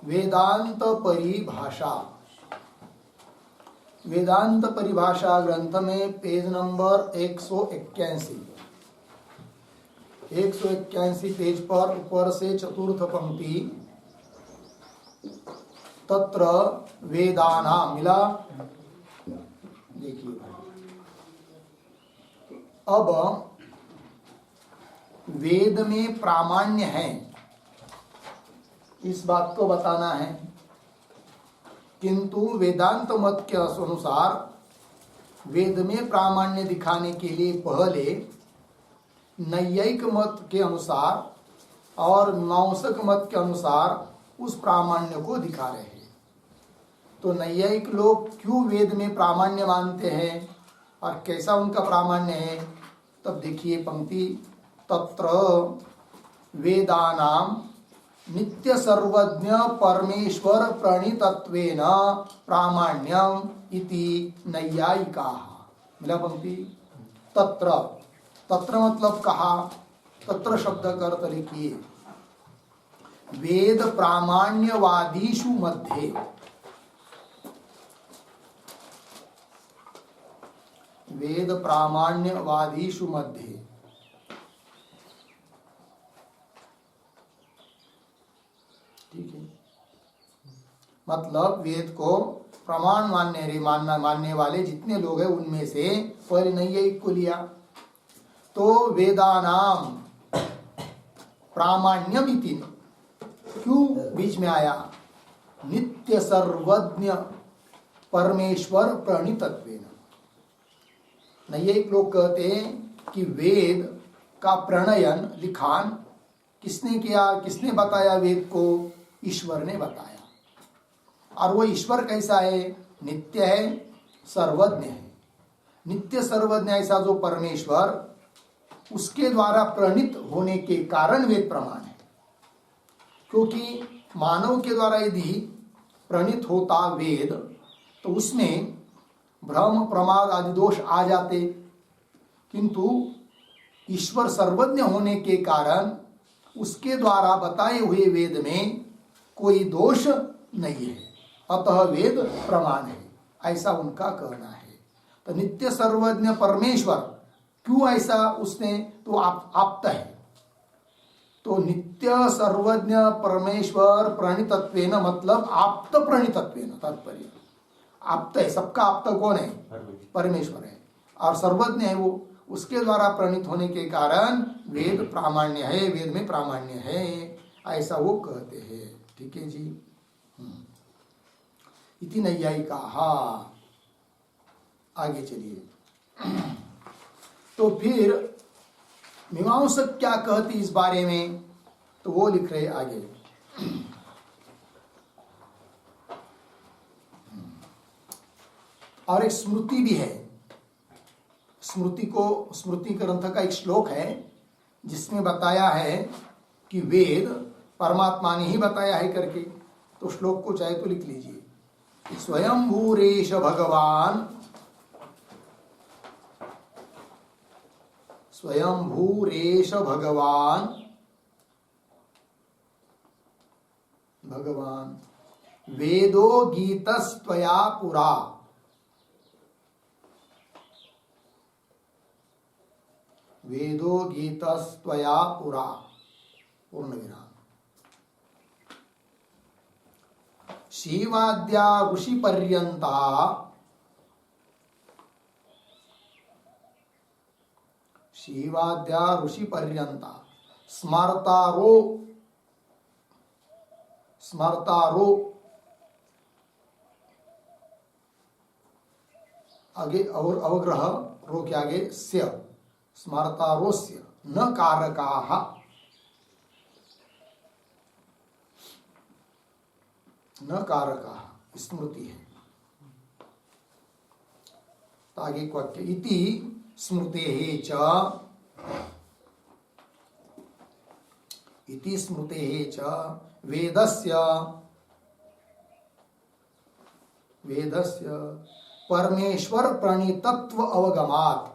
वेदांत परिभाषा। वेदांत परिभाषा ग्रंथ में पेज नंबर 181 पेज पर ऊपर से चतुर्थ पंक्ति, तत्र वेदानाम मिला। देखिए अब वेद में प्रामाण्य है, इस बात को बताना है, किंतु वेदांत मत के अनुसार वेद में प्रामाण्य दिखाने के लिए पहले नैयायिक मत के अनुसार और मीमांसक मत के अनुसार उस प्रामाण्य को दिखा रहे हैं। तो नैयायिक लोग क्यों वेद में प्रामाण्य मानते हैं और कैसा उनका प्रामाण्य है, तब देखिए पंक्ति, तत्र वेदानाम नित्य सर्वज्ञ परमेश्वर प्रणीतत्वेन प्रामाण्यम इति नैयायिकाः। मिला पंक्ति। तत्र, तत्र मतलब कहा, तत्र शब्द का अर्थ लिखिए वेद प्रामाण्यवादीषु मध्ये। वेद प्रामाण्यवादीषु मध्ये ठीक है, मतलब वेद को प्रमाण मानने वाले जितने लोग हैं उनमें से पहले नैयायिक को लिया। तो वेदानाम प्रामाण्यमिति क्यों बीच में आया, नित्य सर्वज्ञ परमेश्वर प्रणीतत्वेन। नैयायिक लोग कहते हैं कि वेद का प्रणयन लिखान किसने किया, किसने बताया वेद को, ईश्वर ने बताया। और वो ईश्वर कैसा है, नित्य है, सर्वज्ञ है। नित्य सर्वज्ञ ऐसा जो परमेश्वर, उसके द्वारा प्रणीत होने के कारण वेद प्रमाण है। क्योंकि मानव के द्वारा यदि प्रणीत होता वेद तो उसमें भ्रम प्रमाद आदि दोष आ जाते, किंतु ईश्वर सर्वज्ञ होने के कारण उसके द्वारा बताए हुए वेद में कोई दोष नहीं है, अतः वेद प्रमाण है, ऐसा उनका कहना है। तो नित्य सर्वज्ञ परमेश्वर क्यों ऐसा उसने, तो आप्त है। तो नित्य सर्वज्ञ परमेश्वर प्रणीतत्वेन मतलब आप्त प्रणीतत्वेन तात्पर्य। आप्त है, सबका आप्त कौन है, परमेश्वर है, और सर्वज्ञ है वो, उसके द्वारा प्रणीत होने के कारण वेद प्रामाण्य है, वेद में प्रामाण्य है, ऐसा वो कहते हैं। ठीक है जी। इति नैयायिकाः। आगे चलिए। तो फिर मीमांसक क्या कहती इस बारे में, तो वो लिख रहे आगे। और एक स्मृति भी है, स्मृति ग्रंथ का एक श्लोक है जिसमें बताया है कि वेद परमात्मा ने ही बताया है करके। तो श्लोक को चाहे तो लिख लीजिए। स्वयंभूरेश भगवान, स्वयंभूरेश भगवान वेदो गीतस्त्वया पुरा, वेदो गीतस्त्वया पुरा, पूर्ण विराम। शिवाद्या ऋषि पर्यंता, शिवाद्या ऋषि पर्यंता स्मर्तारो, स्मर्तारो आगे और अवग्रह रो के आगे स्य, स्मर्तारोस्य न कारकाः, न कारकाः स्मृति है। तो आगे एक वाक्य, इति स्मृतेः च, इति स्मृतेः च वेदस्य, वेदस्य परमेश्वर प्रणीतत्व अवगमात्,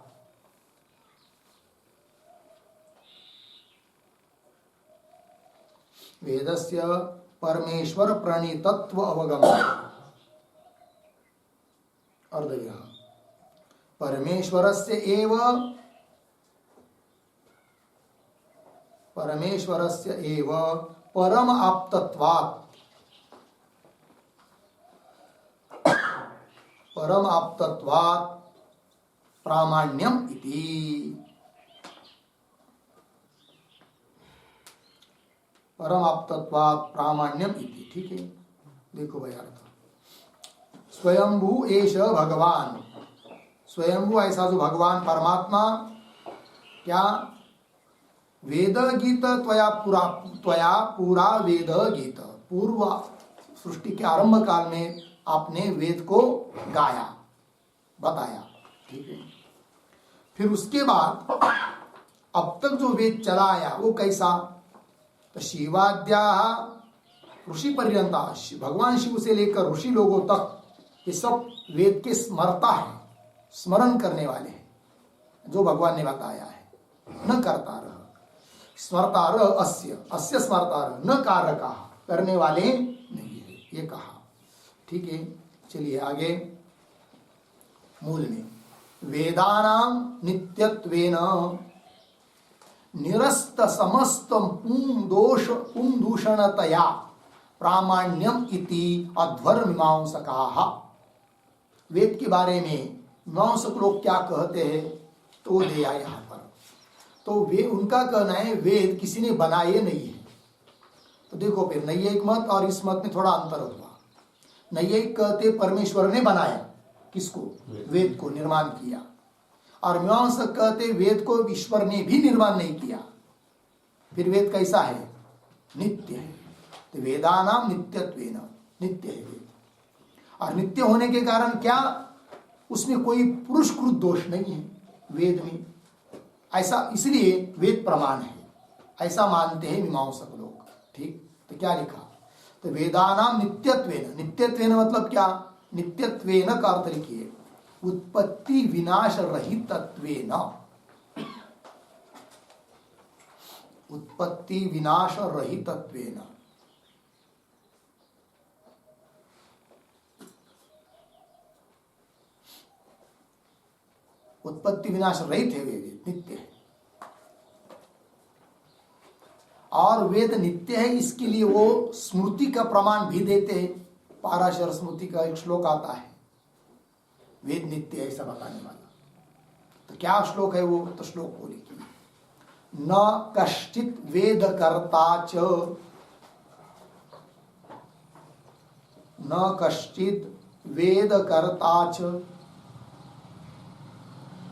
वेदस्य परमेश्वर प्रणीतत्व अवगमन। अर्धविराम। परमेश्वरस्य एव परम आप्तत्वात् प्रामाण्यम इति। परम आप्तत्वात् प्रामाण्यम इति। ठीक है, देखो भाई अर्थ। स्वयंभू एष भगवान, स्वयंभू ऐसा जो भगवान परमात्मा क्या वेद गीत त्वया पूरा वेद गीत, पूर्व सृष्टि के आरंभ काल में आपने वेद को गाया, बताया। ठीक है, फिर उसके बाद अब तक जो वेद चला आया वो कैसा, तो शिवाद्या ऋषि पर्यंता, भगवान शिव से लेकर ऋषि लोगों तक ये सब वेद के स्मरता है, स्मरण करने वाले हैं, जो भगवान ने बताया है। न करता रह स्मरता रह, अस्य स्मरता रह, न कारका, करने वाले नहीं है, ये कहा। ठीक है, चलिए आगे मूल में। वेदानां नित्यत्वेन निरस्त समस्त पुंदूषणतया प्रामाण्यम इति अध्वर मीमांसकाः। वेद के बारे में मीमांसक लोग क्या कहते हैं तो दिया यहाँ पर। तो वे उनका कहना है वेद किसी ने बनाए नहीं है। तो देखो फिर नैयायिक मत और इस मत में थोड़ा अंतर हुआ। नैयायिक कहते परमेश्वर ने बनाया, किसको, वेद को निर्माण किया। और मीमांसक कहते वेद को ईश्वर ने भी निर्माण नहीं किया। फिर वेद कैसा है, नित्य है। तो वेदानां नित्यत्वेन, नित्य है वेद। और नित्य होने के कारण क्या, उसमें कोई पुरुषकृत दोष नहीं है वेद में, ऐसा, इसलिए वेद प्रमाण है, ऐसा मानते हैं मीमांसक लोग। ठीक, तो क्या लिखा, तो वेदानां नित्यत्वेन, नित्यत्वेन मतलब क्या, नित्यत्वेन का अर्थ लिखिए उत्पत्ति विनाश रहितत्वेन, उत्पत्ति विनाश रहितत्वेन। उत्पत्ति विनाश रहित है वेद, नित्य है। और वेद नित्य है, इसके लिए वो स्मृति का प्रमाण भी देते हैं। पाराशर स्मृति का एक श्लोक आता है, वेद नित्य है ऐसा बताने वाला। तो क्या श्लोक है वो, तो श्लोक को लिखिए, न कश्चित वेद कर्ता च, न कश्चित वेद कर्ता च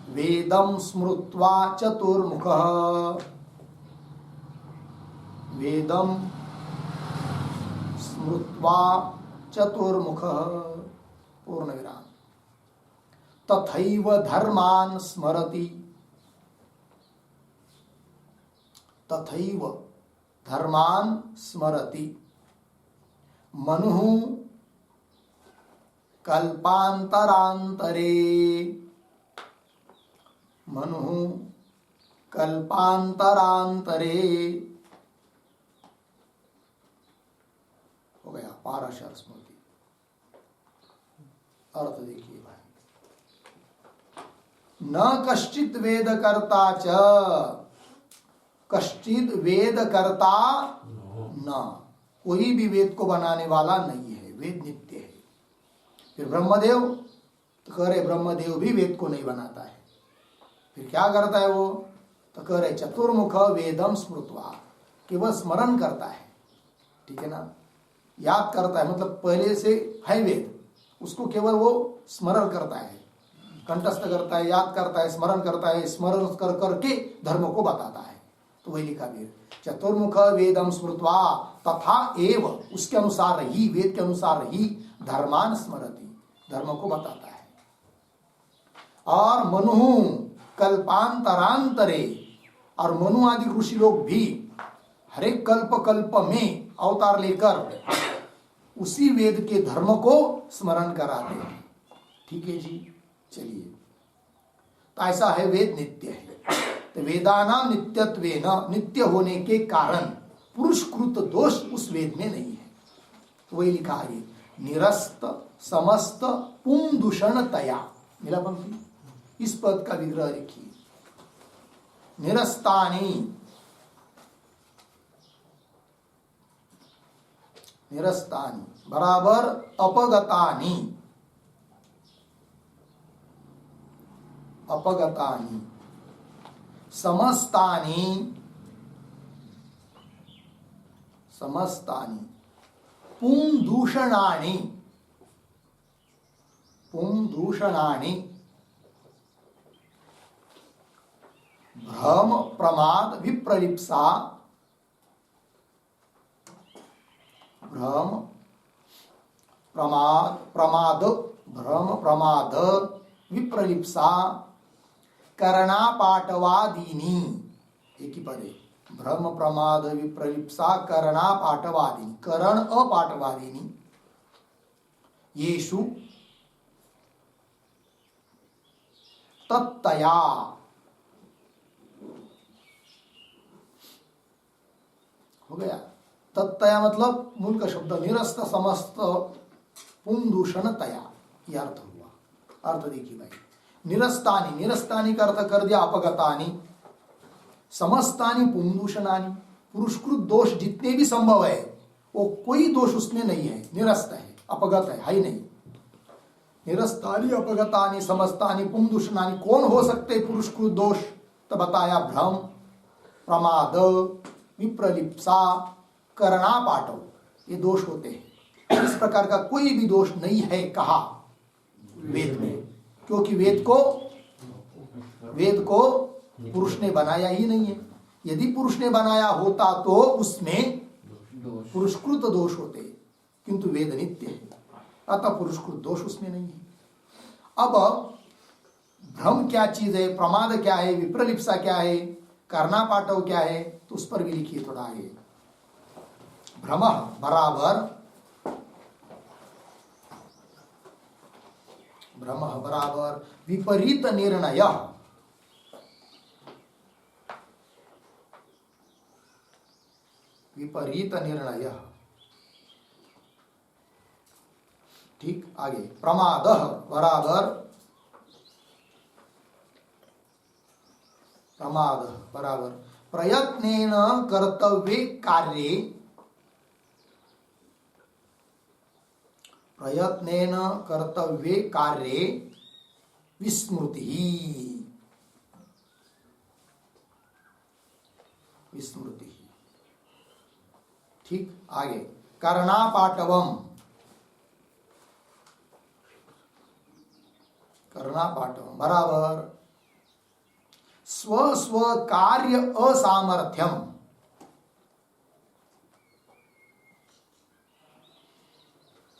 वेदम स्मृत्वा चतुर्मुखः, वेदम स्मृत्वा चतुर्मुखः, पूर्ण विराम। तथैव धर्मान् स्मरति, तथैव धर्मान् स्मरति मनुः कल्पान्तरान्तरे, मनुः कल्पान्तरान्तरे। हो गया पाराशर स्मृति। अर्थ देखिए भाई, न कश्चित वेद कर्ता च, कश्चित वेद कर्ता न, कोई भी वेद को बनाने वाला नहीं है, वेद नित्य है। फिर ब्रह्मदेव, तो कह रहे ब्रह्मदेव भी वेद को नहीं बनाता है, फिर क्या करता है वो, तो कह रहे चतुर्मुख वेदम स्मृत्वा, केवल स्मरण करता है। ठीक है ना, याद करता है, मतलब पहले से है वेद, उसको केवल वो स्मरण करता है, कंठस्थ करता है, याद करता है, स्मरण करता है, स्मरण कर करके धर्म को बताता है। तो वही लिखा वेद, चतुर्मुख वेदम स्मृत्वा तथा एव, उसके अनुसार ही, वेद के अनुसार ही धर्मान स्मरति, धर्म को बताता है। और मनु कल्पांतरांतरे, और मनु आदि ऋषि लोग भी हर एक कल्प कल्प में अवतार लेकर उसी वेद के धर्म को स्मरण कराते हैं। ठीक है जी, चलिए, तो ऐसा है, वेद नित्य है। तो वेदानां नित्यत्वेन, नित्य होने के कारण पुरुषकृत दोष उस वेद में नहीं है, तो वही लिखा है, निरस्त समस्त पुंदूषणतया। मिला पंक्ति? इस पद का विग्रह लिखिए। निरस्तानि, निरस्तानि बराबर अपगतानि, अपगतानि समस्तानि, समस्तानि पुंदूषणानि, पुंदूषणानि भ्रम प्रमाद विप्रलिप्सा, भ्रम प्रमाद प्रमाद भ्रम प्रमाद विप्रलिप्सा करणापाटवादीनी। एक ही पद है, भ्रम प्रमाद विप्रलिप्सा करणापाटवादीनी, करण अपाटवादीनी येषु तत्तया, हो गया। तत्तया मतलब मूल का शब्द निरस्त समस्त पुंदूषणतया, यह अर्थ हुआ। अर्थ देखिए भाई, निरस्तानि, निरस्तानि का अर्थ कर दिया अपगतानि, समस्तानि पुंदूषणानि, पुरुषकृत दोष जितने भी संभव है वो कोई दोष उसमें नहीं है, निरस्त है, अपगत है ही नहीं। निरस्तानि अपगतानि समस्तानि पुंदूषणानि, कौन हो सकते पुरुषकृत दोष? तो बताया भ्रम प्रमाद विप्रलिप्सा करणापाटव, ये दोष होते हैं। इस प्रकार का कोई भी दोष नहीं है कहा वेद में, क्योंकि वेद को पुरुष ने बनाया ही नहीं है। यदि पुरुष ने बनाया होता तो उसमें पुरुषकृत दोष होते, किंतु वेद नित्य है, अतः पुरुषकृत दोष उसमें नहीं है। अब भ्रम क्या चीज है, प्रमाद क्या है, विप्रलिप्सा क्या है, करणापाटव क्या है, तो उस पर भी लिखिए थोड़ा आगे। भ्रम बराबर, भ्रम बराबर विपरीत निर्णय, विपरीत निर्णय। ठीक, आगे प्रमाद बराबर, प्रमाद बराबर प्रयत्नेन कर्तव्ये कार्ये, प्रयत्नेन कर्तव्ये कार्ये विस्मृति, विस्मृति। ठीक, आगे करणापाटवम, करणापाटवम बराबर स्व स्व कार्य असामर्थ्यम,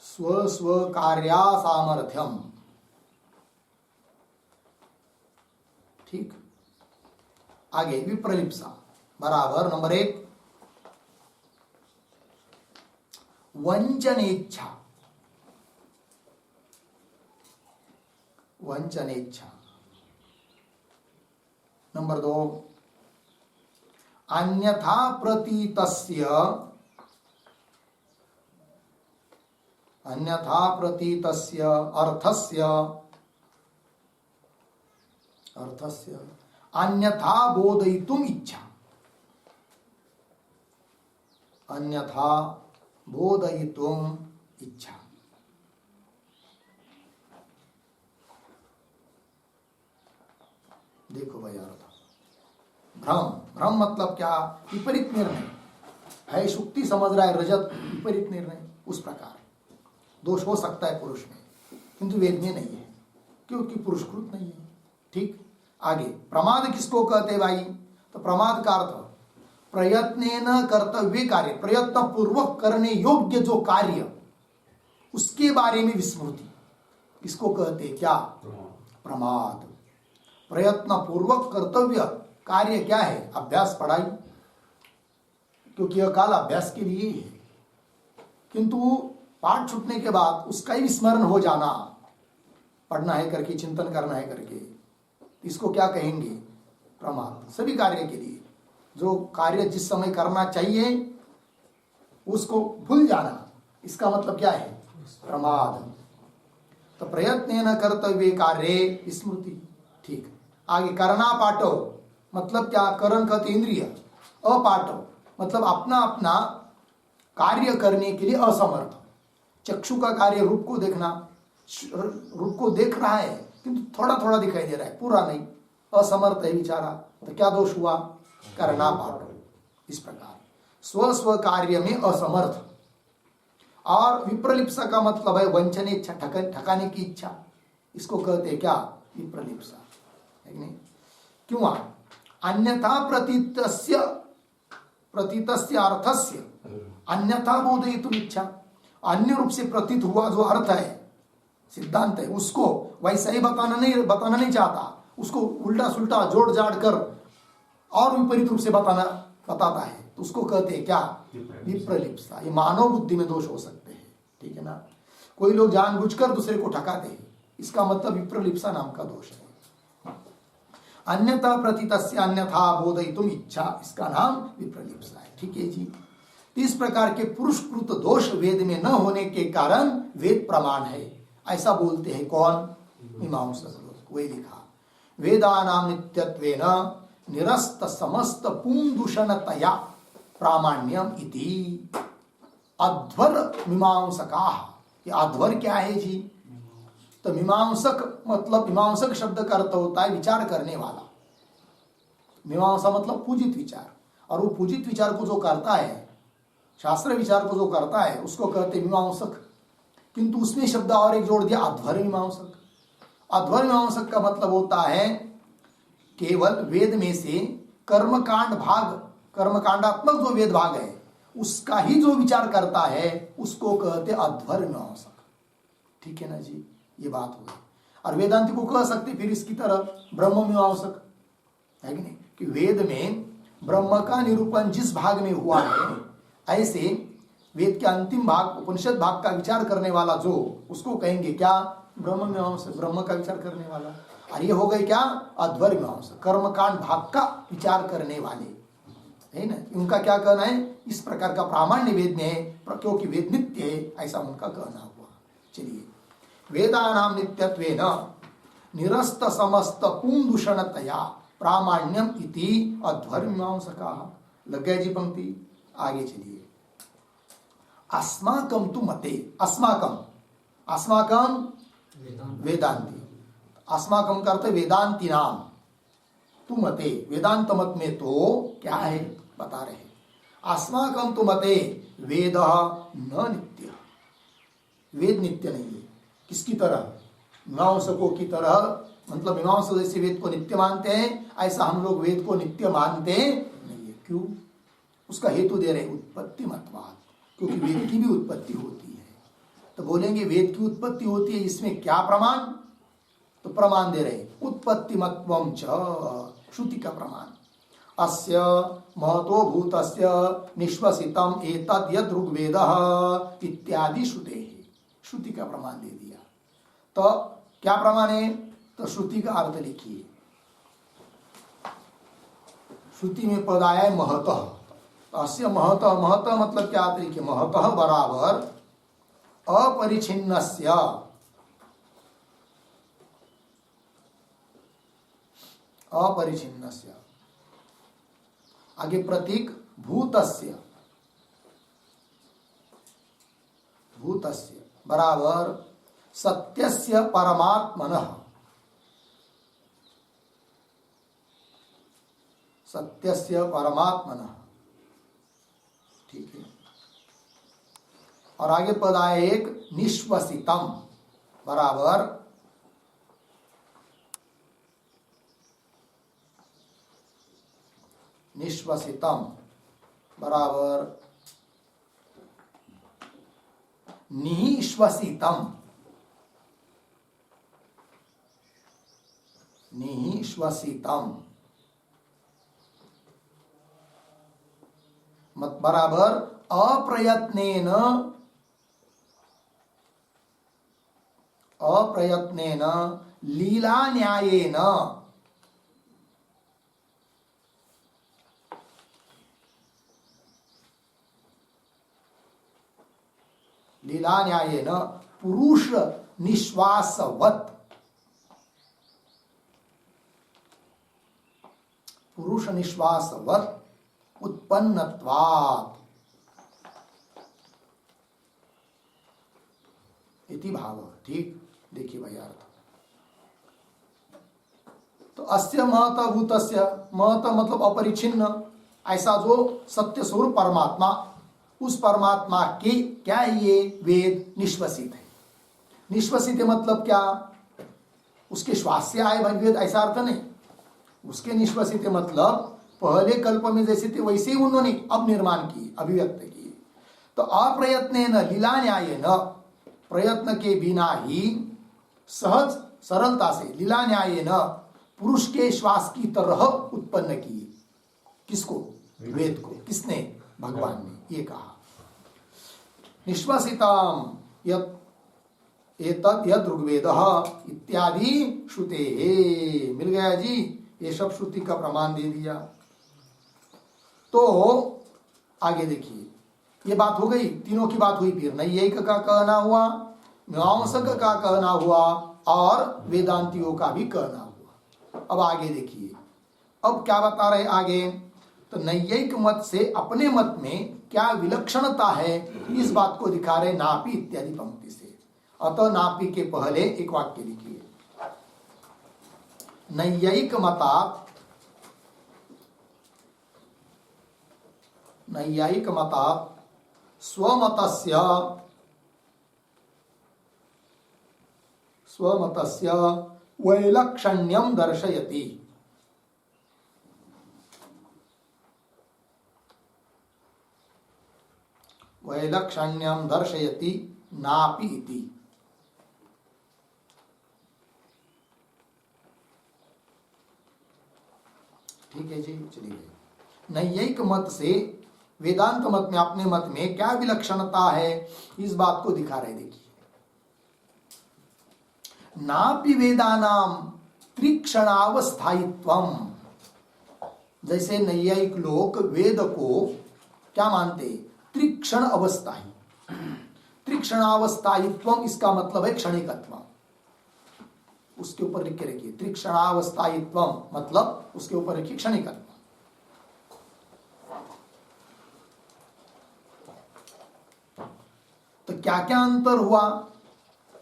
स्व स्व कार्यासामर्थ्यम। ठीक, आगे विप्रलिप्सा बराबर नंबर 1 वंचनेच्छा, वंचनेच्छा। नंबर 2 अन्यथा प्रतीतस्य, अन्यथा प्रतीतस्य अर्थस्य, अर्थस्य अन्यथा बोधयितुम इच्छा, अन्यथा बोधयितुम इच्छा। देखो भाई अर्थ, भ्रम, भ्रम मतलब क्या? विपरीत निर्णय है, शुक्ति समझ रहा है रजत, विपरीत निर्णय, उस प्रकार दोष हो सकता है पुरुष में, किंतु वेद में नहीं है, क्योंकि पुरुषकृत नहीं है। ठीक, आगे प्रमाद किसको कहते भाई? तो प्रमाद का अर्थ प्रयत्नेन कर्तव्य कार्य, प्रयत्न पूर्वक करने योग्य जो कार्य, उसके बारे में विस्मृति, इसको कहते क्या? प्रमाद। प्रयत्न पूर्वक कर्तव्य कार्य क्या है? अभ्यास, पढ़ाई, क्योंकि यह काल अभ्यास के लिए ही है, किंतु पाठ छूटने के बाद उसका ही स्मरण हो जाना, पढ़ना है करके, चिंतन करना है करके, इसको क्या कहेंगे? प्रमाद। सभी कार्य के लिए जो कार्य जिस समय करना चाहिए उसको भूल जाना, इसका मतलब क्या है? प्रमाद। तो प्रयत्न कर्तव्य कार्य स्मृति। ठीक, आगे करना पाठो मतलब क्या? करण का इंद्रिय, अपाठो मतलब अपना अपना कार्य करने के लिए असमर्थ। चक्षु का कार्य रूप को देखना, रूप को देख रहा है किंतु थोड़ा थोड़ा दिखाई दे रहा है, पूरा नहीं, असमर्थ है बेचारा। तो क्या दोष हुआ? करना पाठो। इस प्रकार स्व स्व कार्य में असमर्थ। और विप्रलिप्सा का मतलब है वंचन इच्छा, ठकाने की इच्छा। इसको कहते हैं क्या? विप्रलिप्सा, है नहीं? क्यों? अन्यथा प्रतीतस्य अर्थस्य अन्यथा बोधयितुम इच्छा। अन्य रूप से प्रतीत हुआ जो अर्थ है, सिद्धांत है, उसको वैसा ही बताना नहीं चाहता, उसको उल्टा सुल्टा जोड़ जाड़ कर और विपरीत रूप से बताता है, तो उसको कहते हैं क्या? विप्रलिप्सा। ये मानव बुद्धि में दोष हो सकते हैं, ठीक है ना? कोई लोग जानबूझकर दूसरे को ठकाते हैं, इसका मतलब विप्रलिप्सा नाम का दोष है। अन्यथा प्रतीतस्य अन्यथा बोधयितुम इच्छा, इसका नाम विप्रलिप्सा है। ठीक है जी। इस प्रकार के पुरुषकृत दोष वेद में न होने के कारण वेद प्रमाण है, ऐसा बोलते हैं कौन? मीमांसक लोग। वही लिखा, वेदानां नित्यत्वेन निरस्त समस्त पुंदूषणतया प्रामाण्यम इति अध्वर मीमांसकाः। ये अध्वर क्या है जी? तो मीमांसक मतलब, मीमांसक शब्द का अर्थ होता है विचार करने वाला। मीमांसा मतलब पूजित विचार, और वो पूजित विचार को जो करता है, शास्त्र विचार को जो करता है, उसको कहते मीमांसक। किंतु उसने शब्द और एक जोड़ दिया, अध्वर मीमांसक। अध्वर मीमांसक का मतलब होता है केवल वेद में से कर्मकांड भाग, कर्मकांडात्मक जो वेद भाग है उसका ही जो विचार करता है, उसको कहते अध्वर मीमांसक। ठीक है ना जी, ये बात हो गई। और वेदांति को कह सकते फिर इसकी तरह ब्रह्म मीमांसक, है कि नहीं? कि वेद में ब्रह्म का निरूपण जिस भाग में हुआ है, ऐसे वेद के अंतिम भाग, उपनिषद भाग का विचार करने वाला जो, उसको कहेंगे क्या? ब्रह्म मीमांसक, ब्रह्म का विचार करने वाला। और ये हो गए क्या? अध्वर मीमांसक, कर्मकांड भाग का विचार करने वाले, है ना? उनका क्या कहना है? इस प्रकार का प्रामाण्य वेद में है, क्योंकि वेद नित्य है, ऐसा उनका कहना हुआ। चलिए, वेदानां नित्यत्वेन निरस्त समस्त पुंदूषणतया प्रामाण्यम इति अध्वर मीमांसकाः। लग गए जी पंक्ति? आगे चलिए। अस्माकं तु मते, अस्माकं, अस्माकं वेदांति, अस्माकं करते वेदांति नाम, तु मते वेदांत मत में तो क्या है बता रहे? अस्माकं तु मते वेद न नित्य, वेद नित्य नहीं है। किसकी तरह? मीमांसकों की तरह, मतलब मीमांसक जैसे वेद को नित्य मानते हैं, ऐसा हम लोग वेद को नित्य मानते नहीं है। क्यों? उसका हेतु दे रहे, उत्पत्ति मतवाद, क्योंकि वेद की भी उत्पत्ति होती है। तो बोलेंगे वेद की उत्पत्ति होती है, इसमें क्या प्रमाण? तो प्रमाण दे रहे, उत्पत्ति मत्वम च, श्रुति का प्रमाण। अस्य महतो भूतस्य निश्वसितम एतद् यद् ऋग्वेदः इत्यादि श्रुते, श्रुति का प्रमाण दे दिया। तो क्या प्रमाण है? तो श्रुति का अर्थ लिखिए। श्रुति में पद आया है महतः, अस्य महतः, महतः मतलब क्या? लिखिए, महतः बराबर अपरिछिन्नस्य, अपरिछिन्नस्य, आगे प्रतीक भूतस्य, भूतस्य बराबर सत्यस्य परमात्मनः, सत्यस्य परमात्मनः। ठीक है। और आगे पद आए एक निश्वसितम बराबर निश्वसितम बराबर निश्वसितम, निश्वसितम मत बराबर अप्रयत्नेन, अप्रयत्नेन लीला न्यायेन, लीला न्यायेन पुरुष निश्वासवत, पुरुष निश्वासवत उत्पन्नत्वात् इति भाव। ठीक, देखिए भाई अर्थ। तो अस्य महतभूतस्य, महत मतलब अपरिछिन्न, ऐसा जो सत्य स्वरूप परमात्मा, उस परमात्मा के क्या ये वेद निश्वसित है। निश्वसित है मतलब क्या, उसके श्वास से आए वेद ऐसा अर्थ नहीं। उसके निश्वसित मतलब पहले कल्प में जैसे थे वैसे ही उन्होंने अब निर्माण किए, अभिव्यक्त किए। तो अप्रयत्नेन लीला न्यायेन, प्रयत्न के बिना ही सहज सरलता से लीला न्यायेन पुरुष के श्वास की तरह उत्पन्न किए। किसको, वेद को। किसने, भगवान ने। ये कहा निश्वसिताम यत् एतत् यद् ऋग्वेदः इत्यादि श्रुते। मिल गया जी, ये सब श्रुति का प्रमाण दे दिया। तो आगे देखिए, ये बात हो गई, तीनों की बात हुई। फिर नैयायिक का कहना हुआ, मीमांसक का कहना हुआ और वेदांतियों का भी कहना हुआ। अब आगे देखिए, अब क्या बता रहे आगे। तो नैयायिक मत से अपने मत में क्या विलक्षणता है, इस बात को दिखा रहे नापी इत्यादि पंक्ति से। अतः नापी के पहले एक वाक्य लिखिए। नैयायिक मतात, नैयायिक मतात स्वमतस्य, स्वमतस्य वैलक्षण्यं दर्शयति। वैलक्षण्यं दर्शयति नापि इति। ठीक है जी, चलिए। नैयायिक मत से वेदांत मत में, अपने मत में क्या विलक्षणता है, इस बात को दिखा रहे। देखिए, नापि वेदानाम त्रिक्षणावस्थायित्वम। जैसे नैयायिक लोग वेद को क्या मानते, त्रिक्षण अवस्थायी। त्रिक्षणावस्थायित्वम इसका मतलब है क्षणिकत्व। उसके ऊपर लिख के रखिए, त्रिक्षणावस्थायित्वम मतलब उसके ऊपर रखिए क्षणिकत्व। तो क्या क्या अंतर हुआ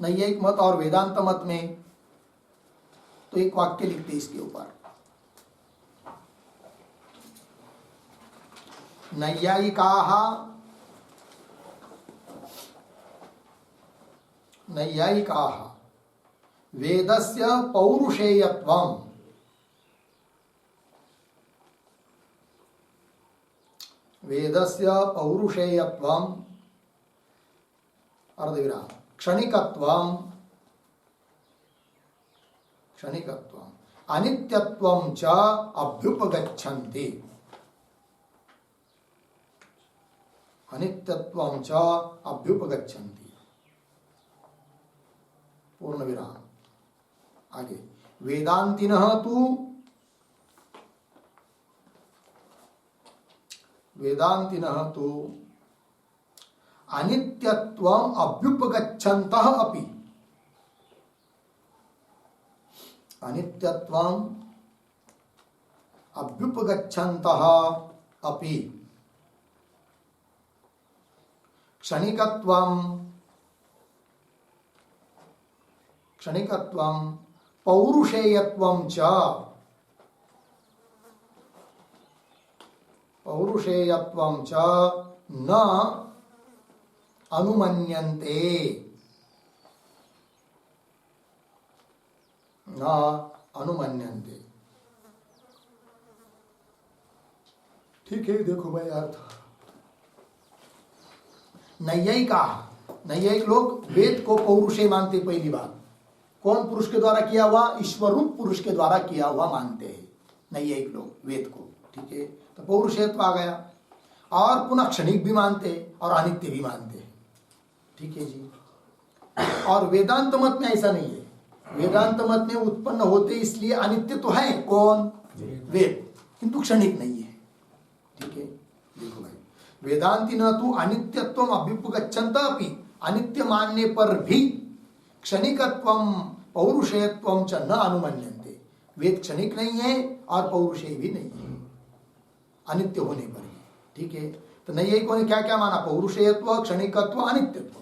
नैयायिक मत और वेदांत मत में, तो एक वाक्य लिखते इसके ऊपर। नैयायिकाः वेदस्य पौरुषेयत्वं, वेदस्य पौरुषेयत्वं अर्धविराम क्षणिकत्वं, क्षणिकत्वं अनित्यत्वं च अभ्युपगच्छन्ति, अनित्यत्वं च अभ्युपगच्छन्ति। पूर्ण विराम। आगे वेदांतिनः तु, वेदांतिनः तु अनित्यत्वम् अभ्युपगच्छन्तः अपि, अनित्यत्वम् अभ्युपगच्छन्तः अपि क्षणिकत्वं पौरुषेयत्वं च, पौरुषेयत्वं च न अनुमन्यन्ते, न अनुमन्यन्ते। ठीक है, देखो भाई अर्थ। नैयायिक लोग वेद को पौरुषेय मानते। पहली बात, कौन पुरुष के द्वारा किया हुआ, ईश्वर रूप पुरुष के द्वारा किया हुआ मानते हैं नैयायिक लोग वेद को। ठीक है, तो पौरुषेयत्व आ गया। और पुनः क्षणिक भी मानते और अनित्य भी मानते हैं। ठीक है जी। और वेदांत मत में ऐसा नहीं है। वेदांत मत में उत्पन्न होते इसलिए अनित्य तो है, कौन, वेद, किंतु क्षणिक नहीं है। ठीक है, देखो भाई, वेदांति न तो अनित्यत्वम अभ्युपगच्छन्त अपि अनित्य मानने पर भी क्षणिकत्वम पौरुषेयत्वम च न अनुमन्यन्ते, वेद क्षणिक नहीं है और पौरुषेय भी नहीं है अनित्य होने पर भी। ठीक है, तो नैयायिकों ने क्या क्या माना? पौरुषेयत्व, क्षणिकत्व, अनित्यत्व।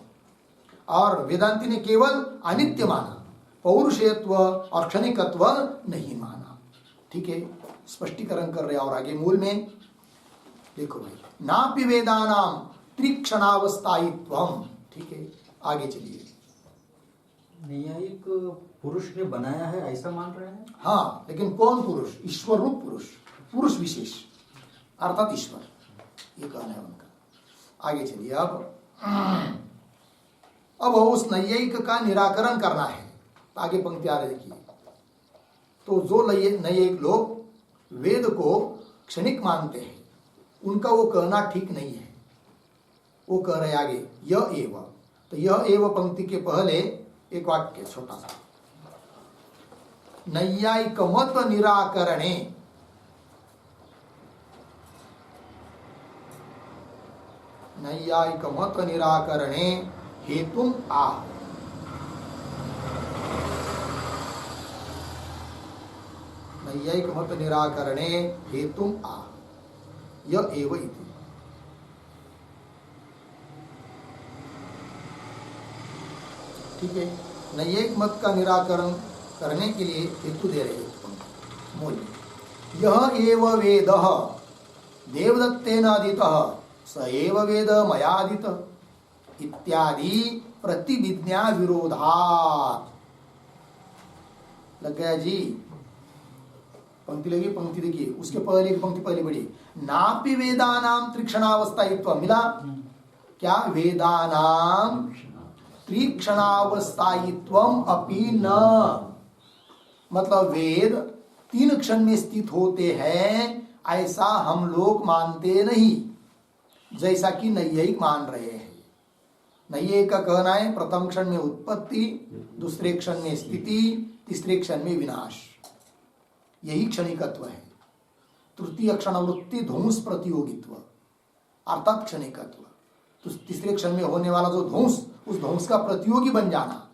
और वेदांती ने केवल अनित्य माना, पौरुषेयत्व और क्षणिकत्व नहीं माना। ठीक है, स्पष्टीकरण कर रहे और आगे मूल में देखो भाई, नापि वेदानाम त्रिक्षणावस्थायित्वम। ठीक है, आगे चलिए। नैयायिक पुरुष ने बनाया है ऐसा मान रहे हैं? हाँ, लेकिन कौन पुरुष? ईश्वर रूप पुरुष, पुरुष विशेष अर्थात ईश्वर, ये कहना है उनका। आगे चलिए। अब उस नैयायिक का निराकरण करना है। आगे पंक्ति आ रही देखिए। तो जो नैयायिक लोग वेद को क्षणिक मानते हैं, उनका वो कहना ठीक नहीं है। वो कह रहे आगे यह एव। तो यह एव पंक्ति के पहले एक वाक्य छोटा सा, नैयायिक मत निराकरणे, नैयायिक मत निराकरणे हेतुम आह। नैयायिक मत निराकरणे हेतुम आह, यह एव इति। ठीक है, नैयायिक मत का निराकरण करने के लिए हेतु दे रहे हैं। मूल यह एव वेद देवदत्तेन अधीतः स एव वेद मया अधीतः इत्यादि प्रतिविज्ञा विरोधात्। लग गया जी? पंक्ति लगी, पंक्ति देखिए, उसके पहले की पंक्ति पहले पढ़िए। नापि वेदानाम त्रिक्षणावस्थायित्व। मिला क्या? वेदानाम त्रिक्षणावस्थायित्वम अपि न, मतलब वेद 3 क्षण में स्थित होते हैं ऐसा हम लोग मानते नहीं, जैसा कि नैयायिक मान रहे हैं। नैयायिक का कहना है प्रथम क्षण में उत्पत्ति, दूसरे क्षण में स्थिति, तीसरे क्षण में विनाश, यही क्षणिकत्व है। तृतीय क्षणवृत्ति ध्वंस प्रतियोगित्व अर्थात क्षणिकत्व। तो तीसरे क्षण में होने वाला जो ध्वंस, उस ध्वंस का प्रतियोगी बन जाना